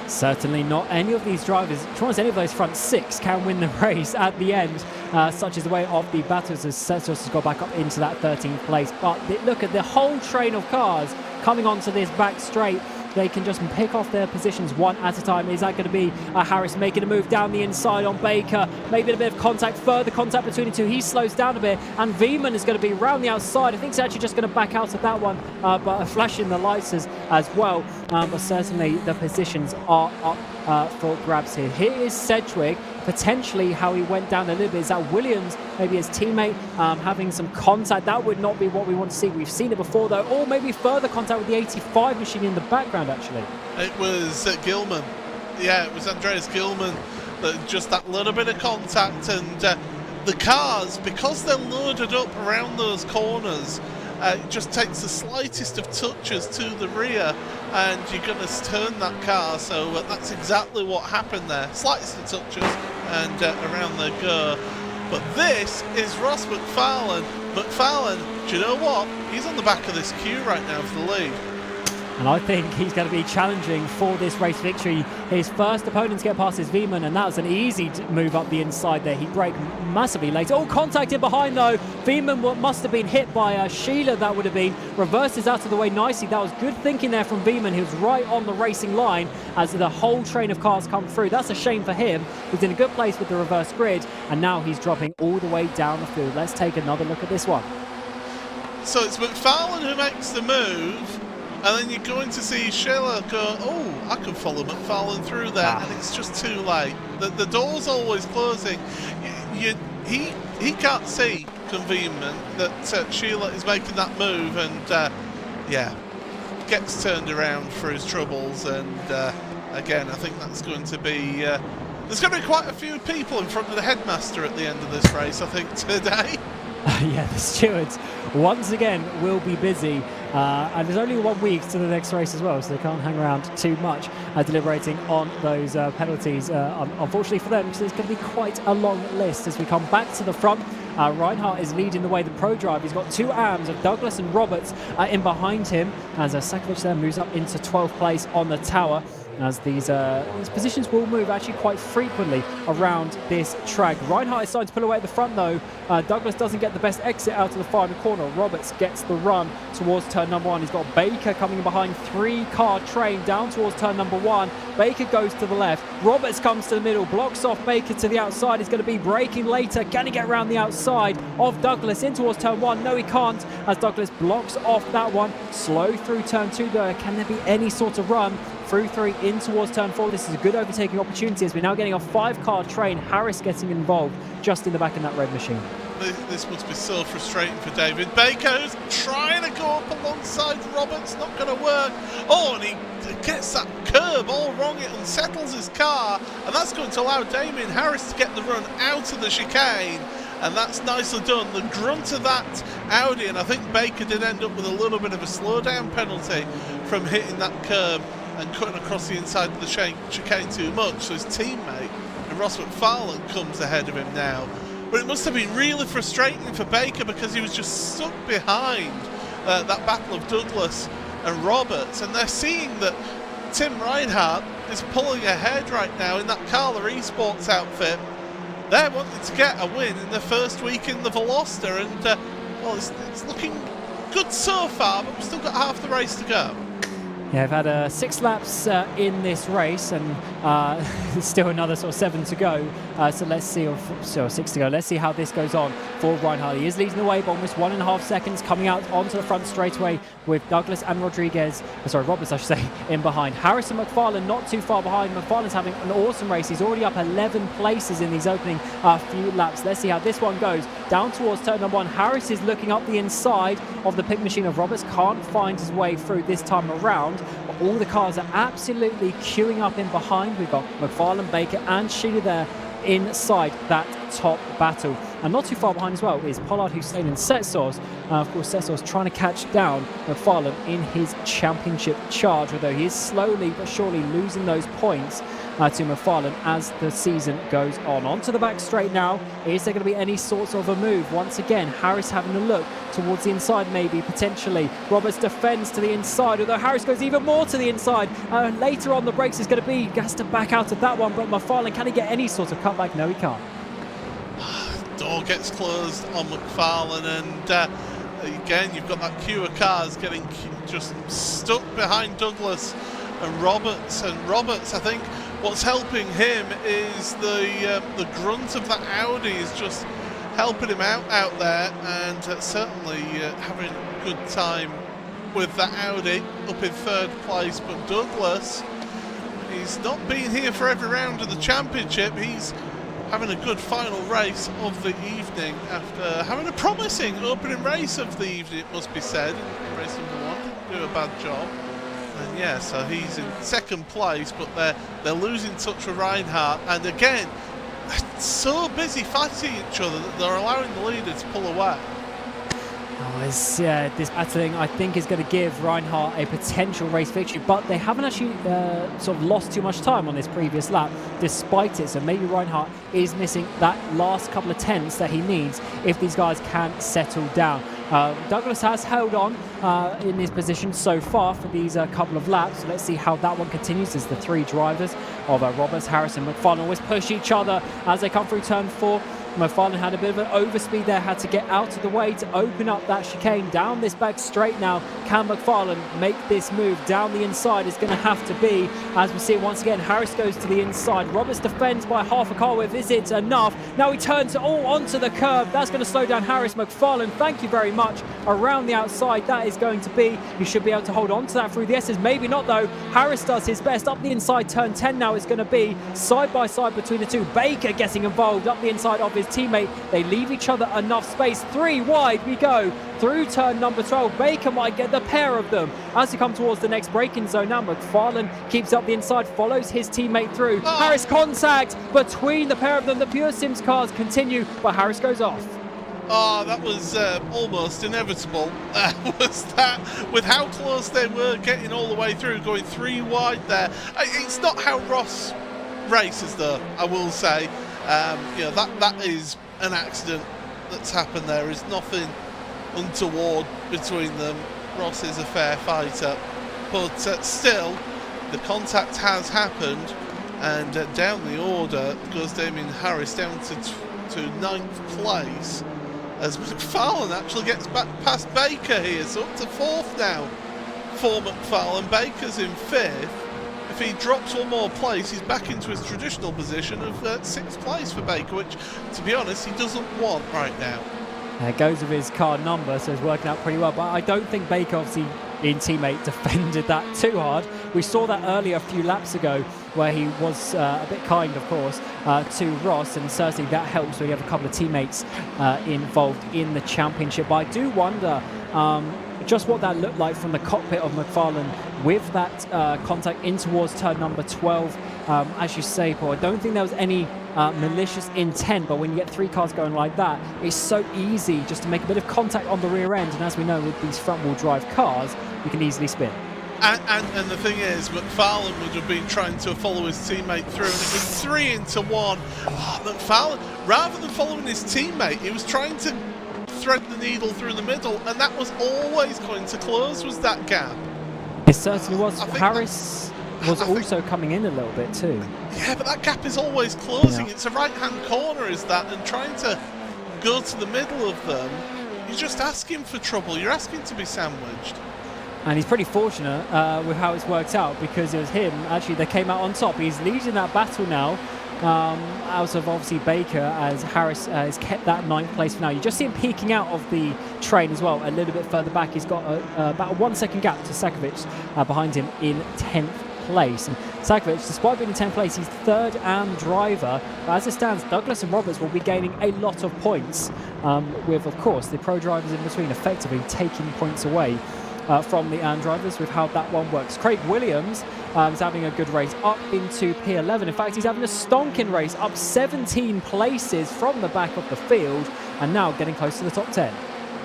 Certainly not. Any of these drivers, any of those front 6 can win the race at the end, such is the way of the battles, as Setsos has got back up into that 13th place. But look at the whole train of cars coming onto this back straight. They can just pick off their positions one at a time. Is that going to be Harris making a move down the inside on Baker? Maybe a bit of contact, further contact between the two. He slows down a bit, and Veeman is going to be round the outside. I think he's actually just going to back out of that one, but flashing the lights as well. But certainly the positions are up for grabs here. Here is Sedgwick. Potentially how he went down a little bit. Is that Williams, maybe his teammate, having some contact? That would not be what we want to see. We've seen it before, though. Or maybe further contact with the 85 machine in the background, actually. It was Gilman. Yeah, it was Andreas Gilman. Just that little bit of contact. And the cars, because they're loaded up around those corners, it just takes the slightest of touches to the rear, and you're going to turn that car. So that's exactly what happened there. Slightest of touches, and around they go. But this is Ross McFarlane. McFarlane, do you know what? He's on the back of this queue right now for the lead. And I think he's going to be challenging for this race victory. His first opponent to get past is Veeman, and that was an easy move up the inside there. He braked massively late. Oh, contact in behind, though. Veeman must have been hit by Sheila, that would have been. Reverses out of the way nicely. That was good thinking there from Veeman. He was right on the racing line as the whole train of cars come through. That's a shame for him. He's in a good place with the reverse grid, and now he's dropping all the way down the field. Let's take another look at this one. So it's McFarlane who makes the move. And then you're going to see Sheila go, oh, I can follow McFarlane through there, and it's just too late. The door's always closing. He can't see convenient that Sheila is making that move, and yeah, gets turned around for his troubles. And again, I think that's going to be there's going to be quite a few people in front of the headmaster at the end of this race, I think, today. Yeah, the stewards once again will be busy, and there's only 1 week to the next race as well, so they can't hang around too much deliberating on those penalties, unfortunately for them. So there's going to be quite a long list as we come back to the front. Reinhardt is leading the way, the pro drive. He's got 2 AMs of Douglas and Roberts in behind him, as Sakovic there moves up into 12th place on the tower, as these positions will move actually quite frequently around this track. Reinhardt is starting to pull away at the front though. Douglas doesn't get the best exit out of the final corner. Roberts gets the run towards turn number 1. He's got Baker coming in behind, 3-car train down towards turn number 1. Baker goes to the left. Roberts comes to the middle, blocks off Baker to the outside. He's going to be braking later. Can he get around the outside of Douglas in towards turn 1? No, he can't, as Douglas blocks off that one. Slow through turn 2 though. Can there be any sort of run through 3 in towards turn 4? This is a good overtaking opportunity as we're now getting a 5-car train. Harris getting involved just in the back of that red machine. This must be so frustrating for David Baker, who's trying to go up alongside Roberts. Not going to work. Oh, and he gets that curb all wrong. It unsettles his car, and that's going to allow Damien Harris to get the run out of the chicane. And that's nicely done. The grunt of that Audi, and I think Baker did end up with a little bit of a slowdown penalty from hitting that curb and cutting across the inside of the chicane too much. So his teammate, Ross McFarlane, comes ahead of him now. But it must have been really frustrating for Baker because he was just stuck behind that battle of Douglas and Roberts. And they're seeing that Tim Reinhardt is pulling ahead right now in that Carla Esports outfit. They're wanting to get a win in the first week in the Veloster, and well, it's looking good so far, but we've still got half the race to go. Yeah, I've had 6 laps in this race, and still another sort of 7 to go. So let's see, or 6 to go. Let's see how this goes on for Reinhardt. He is leading the way by almost 1.5 seconds, coming out onto the front straightaway with Douglas and Roberts, I should say, in behind. Harris and McFarlane not too far behind. McFarlane's having an awesome race. He's already up 11 places in these opening few laps. Let's see how this one goes. Down towards turn number 1. Harris is looking up the inside of the pit machine of Roberts. Can't find his way through this time around. All the cars are absolutely queuing up in behind. We've got McFarlane, Baker and Sheila there inside that top battle. And not too far behind as well is Pollard, Hussein and Setsos. Of course, Setsos trying to catch down McFarlane in his championship charge, although he is slowly but surely losing those points to McFarlane as the season goes on. Onto the back straight now. Is there going to be any sorts of a move? Once again, Harris having a look towards the inside, maybe, potentially. Roberts defends to the inside, although Harris goes even more to the inside. Later on, the brakes is going to be, has to back out of that one, but McFarlane, can he get any sort of cutback? No, he can't. Door gets closed on McFarlane, and again, you've got that queue of cars getting just stuck behind Douglas and Roberts. And Roberts, I think, what's helping him is the grunt of that Audi is just helping him out there, and certainly having a good time with that Audi up in 3rd place. But Douglas, he's not been here for every round of the championship. He's having a good final race of the evening after having a promising opening race of the evening, it must be said. In race number 1, didn't do a bad job. And yeah, so he's in 2nd place, but they're losing touch with Reinhardt. And again, they're so busy fighting each other that they're allowing the leader to pull away. This battling, I think, is going to give Reinhardt a potential race victory, but they haven't actually sort of lost too much time on this previous lap despite it, so maybe Reinhardt is missing that last couple of tenths that he needs if these guys can settle down. Douglas has held on in his position so far for these couple of laps, so let's see how that one continues as the 3 drivers of Roberts, Harris and McFarlane always push each other as they come through turn 4. McFarlane had a bit of an overspeed there, had to get out of the way to open up that chicane down this back straight now. Can McFarlane make this move down the inside? Is going to have to be, as we see it once again. Harris goes to the inside. Roberts defends by half a car width. Is it enough? Now he turns all onto the curb. That's going to slow down Harris. McFarlane, thank you very much. Around the outside, that is going to be. He should be able to hold on to that through the S's. Maybe not though. Harris does his best. Up the inside, turn 10 now is going to be side by side between the two. Baker getting involved up the inside of his his teammate. They leave each other enough space. 3 wide we go through turn number 12. Baker might get the pair of them as he comes towards the next braking zone. Now McFarlane keeps up the inside, follows his teammate through. Harris contact between the pair of them. The Pure Sims cars continue, but Harris goes off. Oh, that was almost inevitable. Was that with how close they were getting all the way through, going 3 wide there. It's not how Ross races, though, I will say. You know, that is an accident that's happened there. Is nothing untoward between them. Ross is a fair fighter, but still, the contact has happened, and down the order goes Damien Harris down to 9th place, as McFarlane actually gets back past Baker here, so up to 4th now for McFarlane. Baker's in 5th. If he drops one more place, he's back into his traditional position of 6th place for Baker, which, to be honest, he doesn't want right now. It goes with his car number, so it's working out pretty well. But I don't think Baker, obviously, in teammate, defended that too hard. We saw that earlier a few laps ago, where he was a bit kind, of course, to Ross, and certainly that helps when you have a couple of teammates involved in the championship. But I do wonder just what that looked like from the cockpit of McFarlane with that contact in towards turn number 12. As you say, Paul, I don't think there was any malicious intent, but when you get 3 cars going like that, it's so easy just to make a bit of contact on the rear end, and as we know with these front-wheel drive cars, you can easily spin. And the thing is, McFarlane would have been trying to follow his teammate through, and it was 3 into 1. Oh, McFarlane, rather than following his teammate, he was trying to thread the needle through the middle, and that was always going to close, was that gap. It certainly was. Harris was also coming in a little bit too. Yeah, but that gap is always closing. Yeah. It's a right-hand corner, is that, and trying to go to the middle of them, you're just asking for trouble. You're asking to be sandwiched. And he's pretty fortunate with how it's worked out, because it was him, actually, that came out on top. He's leading that battle now, out of obviously Baker, as Harris has kept that 9th place for now. You just see him peeking out of the train as well, a little bit further back. He's got about a 1 second gap to Sakovic behind him in 10th place. And Sakovic, despite being in 10th place, he's 3rd and driver. But as it stands, Douglas and Roberts will be gaining a lot of points, with, of course, the pro drivers in between effectively taking points away from the AND drivers with how that one works. Craig Williams is having a good race up into P11. In fact, he's having a stonking race up 17 places from the back of the field, and now getting close to the top 10.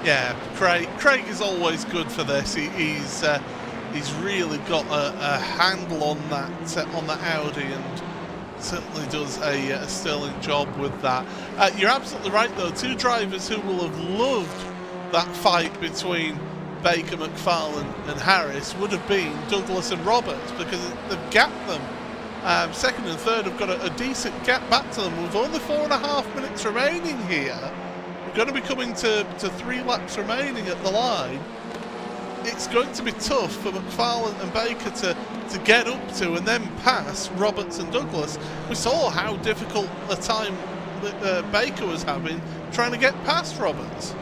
Yeah, Craig is always good for this. He's really got a handle on that Audi, and certainly does a sterling job with that. You're absolutely right, though. 2 drivers who will have loved that fight between Baker, McFarlane and Harris would have been Douglas and Roberts, because they've gapped them. 2nd and 3rd have got a decent gap back to them with only 4.5 minutes remaining here. We're going to be coming to 3 laps remaining at the line. It's going to be tough for McFarlane and Baker to get up to and then pass Roberts and Douglas. We saw how difficult a time that Baker was having trying to get past Roberts.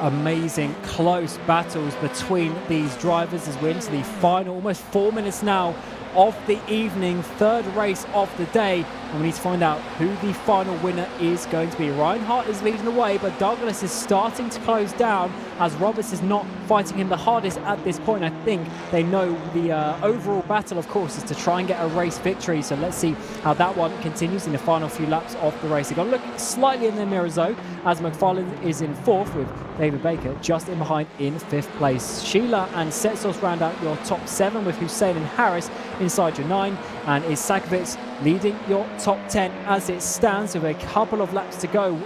Amazing close battles between these drivers as we're into the final, almost 4 minutes now of the evening, 3rd race of the day, and we need to find out who the final winner is going to be. Reinhardt is leading the way, but Douglas is starting to close down as Roberts is not fighting him the hardest at this point. I think they know the overall battle, of course, is to try and get a race victory, so let's see how that one continues in the final few laps of the race. They've got to look slightly in their mirrors though, as McFarlane is in 4th with David Baker just in behind in 5th place. Sheila and Setsos round out your top 7 with Hussein and Harris inside your 9, and is Sakovic leading your top 10 as it stands with a couple of laps to go.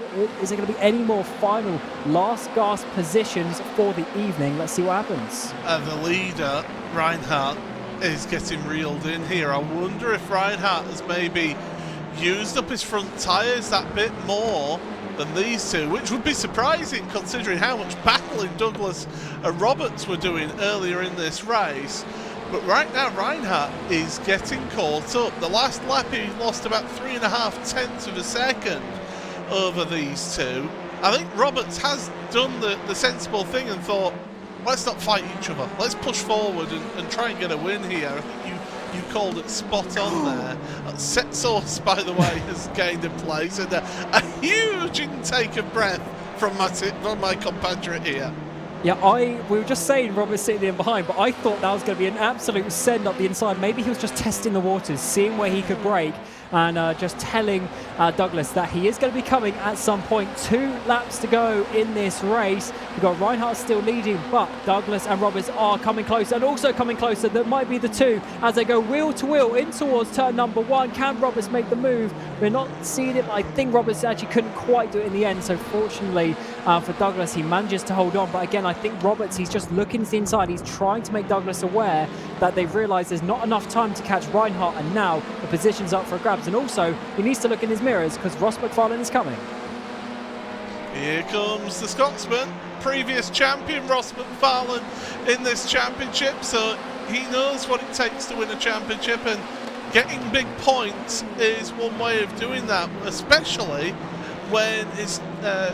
Is there going to be any more final last gasp positions for the evening? Let's see what happens. The leader, Reinhardt, is getting reeled in here. I wonder if Reinhardt has maybe used up his front tyres that bit more than these two, which would be surprising considering how much battling Douglas and Roberts were doing earlier in this race. But right now Reinhardt is getting caught up. The last lap he lost about 3.5 tenths of a second over these two. I think Roberts has done the sensible thing and thought, let's not fight each other. Let's push forward and try and get a win here. I think you called it spot on there. Set Source, by the way, has gained a place, and a huge intake of breath from my compatriot here. Yeah, we were just saying Robert's sitting in behind, but I thought that was going to be an absolute send up the inside. Maybe he was just testing the waters, seeing where he could brake, and just telling Douglas that he is going to be coming at some point. 2 laps to go in this race. We've got Reinhardt still leading, but Douglas and Roberts are coming closer, and also coming closer. That might be the 2 as they go wheel to wheel in towards turn number 1. Can Roberts make the move? We're not seeing it, but I think Roberts actually couldn't quite do it in the end. So fortunately for Douglas, he manages to hold on. But again, I think Roberts, he's just looking to the inside. He's trying to make Douglas aware that they've realised there's not enough time to catch Reinhardt, and now the position's up for grabs. And also, he needs to look in his mirrors because Ross McFarlane is coming. Here comes the Scotsman, previous champion Ross McFarlane in this championship, so he knows what it takes to win a championship, and getting big points is one way of doing that, especially when his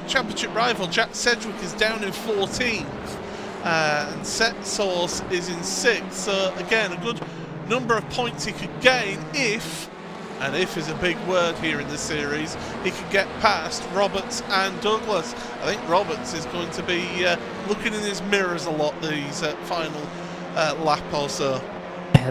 championship rival Jack Sedgwick is down in 14th and Set Source is in 6th. So again, a good number of points he could gain if, and if is a big word here in this series, he could get past Roberts and Douglas. I think Roberts is going to be looking in his mirrors a lot these final lap or so.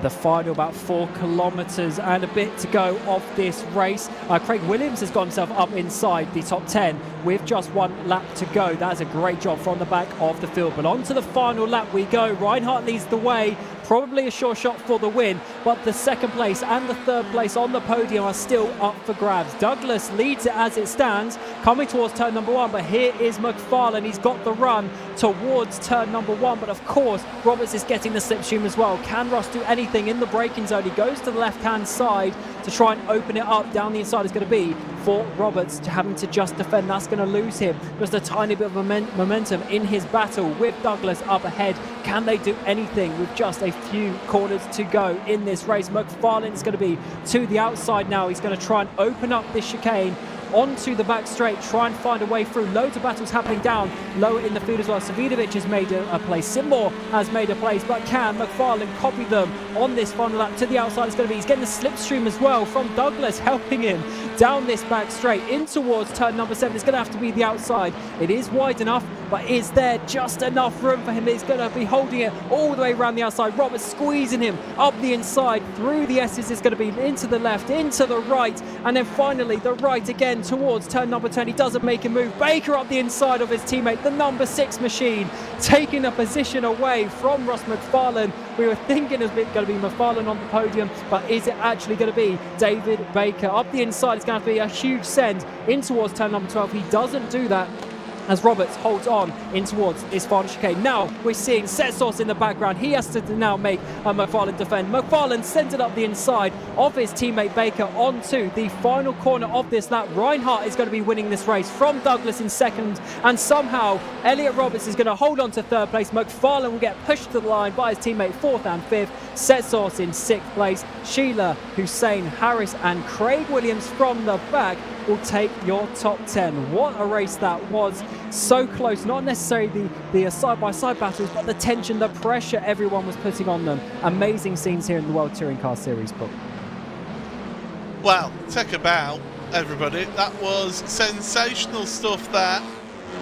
The final about 4 kilometres and a bit to go of this race. Craig Williams has got himself up inside the top 10 with just 1 lap to go. That's a great job from the back of the field. But on to the final lap we go. Reinhardt leads the way. Probably a sure shot for the win, but the 2nd place and the 3rd place on the podium are still up for grabs. Douglas leads it as it stands, coming towards turn number 1, but here is McFarlane. He's got the run towards turn number 1, but of course Roberts is getting the slipstream as well. Can Ross do anything in the braking zone? He goes to the left-hand side to try and open it up. Down the inside is going to be for Roberts, having to just defend. That's going to lose him just a tiny bit of momentum in his battle with Douglas up ahead. Can they do anything with just a few corners to go in this race? McFarlane's going to be to the outside now. He's going to try and open up this chicane onto the back straight, try and find a way through. Loads of battles happening down lower in the field as well. Savidovic has made a place, Seymour has made a place, but can McFarlane copy them on this final lap? To the outside it's going to be, he's getting the slipstream as well from Douglas, helping him down this back straight in towards turn number 7. It's going to have to be the outside. It is wide enough, but is there just enough room for him? He's going to be holding it all the way around the outside. Roberts squeezing him up the inside, through the S's. It's going to be into the left, into the right, and then finally the right again towards turn number 10. He doesn't make a move. Baker up the inside of his teammate, the number 6 machine, taking a position away from Ross McFarlane. We were thinking it was going to be McFarlane on the podium, but is it actually going to be David Baker? Up the inside, it's going to be a huge send in towards turn number 12. He doesn't do that as Roberts holds on in towards his final chicane. Now we're seeing Set Source in the background. He has to now make McFarlane defend. McFarlane sends it up the inside of his teammate Baker onto the final corner of this lap. Reinhardt is going to be winning this race from Douglas in 2nd, and somehow Elliot Roberts is going to hold on to 3rd place. McFarlane will get pushed to the line by his teammate 4th and 5th. Set Source in 6th place. Sheila, Hussein, Harris and Craig Williams from the back will take your top 10. What a race that was. So close, not necessarily the side-by-side battles, but the tension, the pressure everyone was putting on them. Amazing scenes here in the World Touring Car Series, Paul. Well, take a bow, everybody. That was sensational stuff there.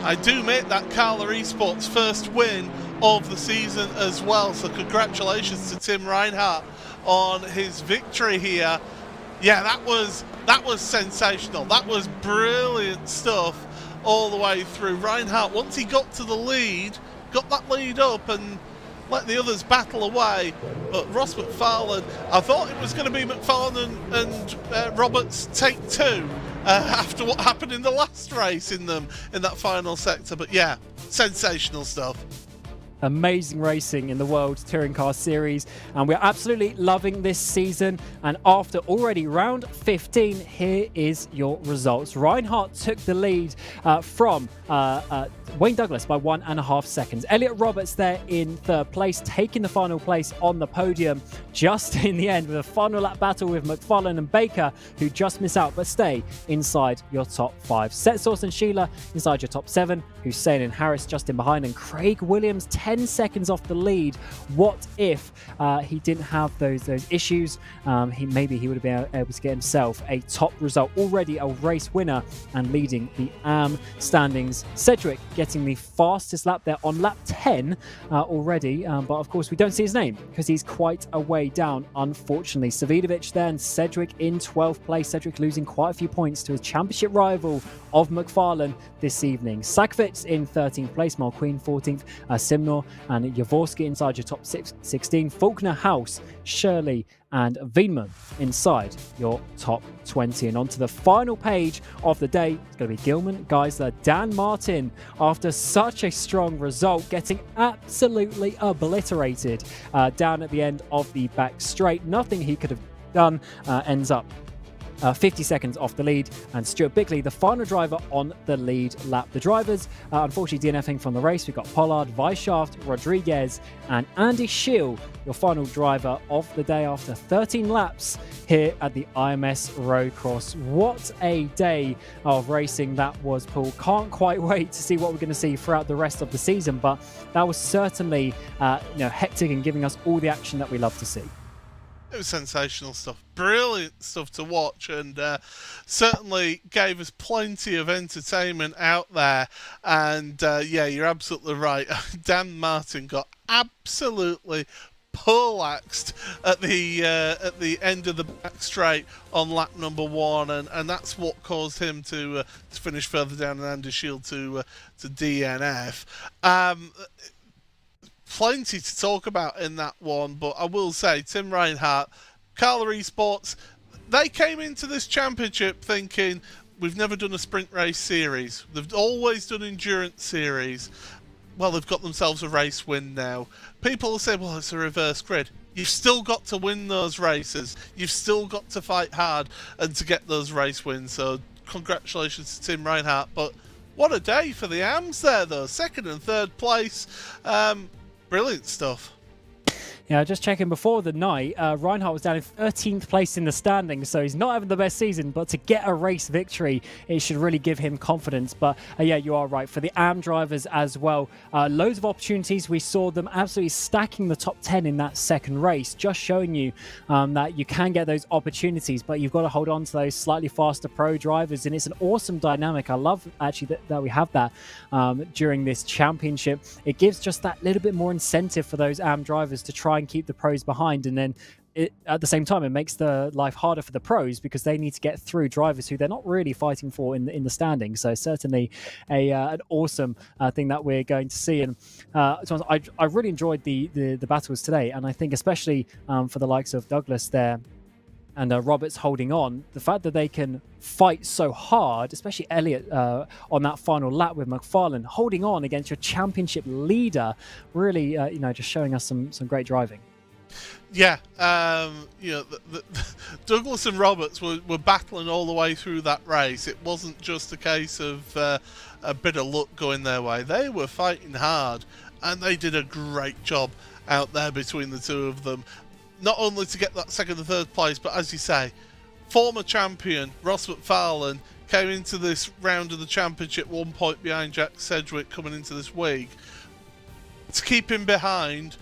I do make that Carla Esports first win of the season as well, so congratulations to Tim Reinhardt on his victory here. Yeah, that was sensational. That was brilliant stuff all the way through. Reinhardt, once he got to the lead, got that lead up and let the others battle away. But Ross McFarlane, I thought it was going to be McFarlane and Roberts take 2 after what happened in the last race in that final sector. But yeah, sensational stuff. Amazing racing in the World Touring Car Series, and we're absolutely loving this season. And after already round 15, here is your results. Reinhardt took the lead from Wayne Douglas by 1.5 seconds. Elliot Roberts there in 3rd place, taking the final place on the podium just in the end with a final lap battle with McFarlane and Baker, who just miss out but stay inside your top 5. Set Source and Sheila inside your top 7. Hussein and Harris just in behind, and Craig Williams 10 seconds off the lead. What if he didn't have those issues? Maybe he would have been able to get himself a top result. Already a race winner and leading the AM standings. Cedric getting the fastest lap there on lap 10 already, but of course we don't see his name because he's quite a way down, unfortunately. Savidovic there and Cedric in 12th place. Cedric losing quite a few points to his championship rival of McFarlane this evening. Sakovic in 13th place, Malqueen 14th, Simnor and Jaworski inside your top 16. Faulkner, House, Shirley and Wienman inside your top 20. And on to the final page of the day. It's going to be Gilman, Geisler, Dan Martin, after such a strong result, getting absolutely obliterated down at the end of the back straight. Nothing he could have done, ends up 50 seconds off the lead, and Stuart Bickley, the final driver on the lead lap. The drivers, unfortunately, DNFing from the race. We've got Pollard, Weishaft, Rodriguez, and Andy Scheel, your final driver of the day after 13 laps here at the IMS Road Cross. What a day of racing that was, Paul. Can't quite wait to see what we're going to see throughout the rest of the season, but that was certainly hectic and giving us all the action that we love to see. It was sensational stuff, brilliant stuff to watch, and certainly gave us plenty of entertainment out there. And yeah, you're absolutely right. Dan Martin got absolutely poleaxed at the end of the back straight on lap number 1, and that's what caused him to finish further down and Andy Shield to DNF. Plenty to talk about in that one, but I will say Tim Reinhardt, Carla Esports, they came into this championship thinking we've never done a sprint race series. They've always done endurance series. Well, they've got themselves a race win now. People will say, well, it's a reverse grid. You've still got to win those races. You've still got to fight hard and to get those race wins. So congratulations to Tim Reinhardt. But what a day for the AMs there, though. 2nd and 3rd place. Brilliant stuff. Yeah, just checking before the night, Reinhardt was down in 13th place in the standings, so he's not having the best season, but to get a race victory, it should really give him confidence. But yeah, you are right. For the AM drivers as well, loads of opportunities. We saw them absolutely stacking the top 10 in that second race, just showing you that you can get those opportunities, but you've got to hold on to those slightly faster pro drivers, and it's an awesome dynamic. I love actually that we have that during this championship. It gives just that little bit more incentive for those AM drivers to try and keep the pros behind, and then at the same time it makes the life harder for the pros because they need to get through drivers who they're not really fighting for in the standings. So certainly an awesome thing that we're going to see. And so I really enjoyed the battles today, and I think especially for the likes of Douglas there and Roberts holding on, the fact that they can fight so hard, especially Elliott on that final lap with McFarlane, holding on against your championship leader, really, just showing us some great driving. Yeah, Douglas and Roberts were battling all the way through that race. It wasn't just a case of a bit of luck going their way. They were fighting hard, and they did a great job out there between the two of them. Not only to get that 2nd and 3rd place, but as you say, former champion Ross McFarlane came into this round of the championship 1 point behind Jack Sedgwick coming into this week. To keep him behind,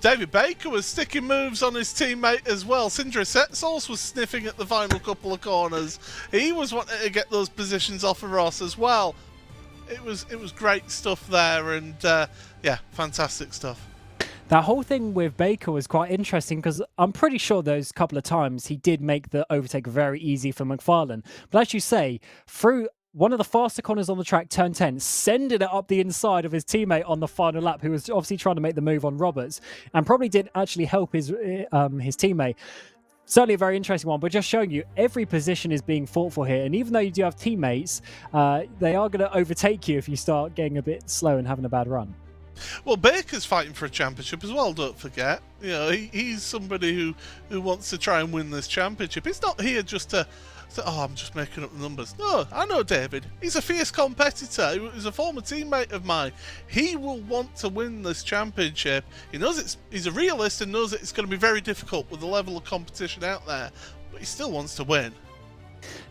David Baker was sticking moves on his teammate as well. Sindre Setsos was sniffing at the final couple of corners. He was wanting to get those positions off of Ross as well. It was great stuff there, and yeah, fantastic stuff. That whole thing with Baker was quite interesting because I'm pretty sure those couple of times he did make the overtake very easy for McFarlane. But as you say, through one of the faster corners on the track, turn 10, sending it up the inside of his teammate on the final lap, who was obviously trying to make the move on Roberts and probably didn't actually help his teammate. Certainly a very interesting one, but just showing you every position is being fought for here. And even though you do have teammates, they are going to overtake you if you start getting a bit slow and having a bad run. Well, Baker's fighting for a championship as well, don't forget. You know, he's somebody who wants to try and win this championship. He's not here just to say, oh, I'm just making up the numbers. No, I know David. He's a fierce competitor. He's a former teammate of mine. He will want to win this championship. He knows he's a realist and knows that it's going to be very difficult with the level of competition out there, but he still wants to win.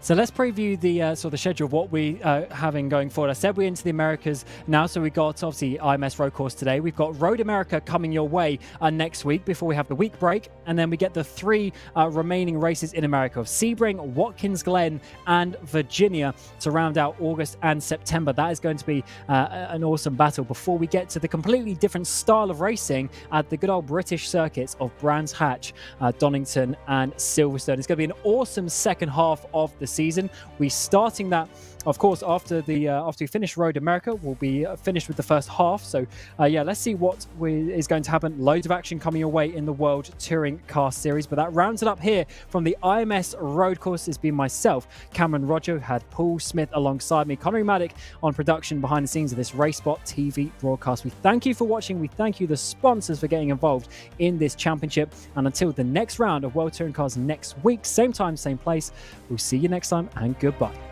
So let's preview the sort of the schedule of what we having going forward. I said we're into the Americas now, so we got obviously IMS Road Course today. We've got Road America coming your way next week before we have the week break, and then we get the 3 remaining races in America of Sebring, Watkins Glen, and Virginia to round out August and September. That is going to be an awesome battle before we get to the completely different style of racing at the good old British circuits of Brands Hatch, Donington, and Silverstone. It's going to be an awesome second half of the season. We're starting that, of course, after we finish Road America. We'll be finished with the first half. So yeah, let's see what is going to happen. Loads of action coming your way in the World Touring Car Series, but that rounds it up here from the IMS Road Course. It's been myself, Cameron Roger, had Paul Smith alongside me, Connery Maddock on production behind the scenes of this RaceSpotTV broadcast. We thank you for watching. We thank you, the sponsors, for getting involved in this championship. And until the next round of World Touring Cars next week, same time, same place, we'll see you next time, and goodbye.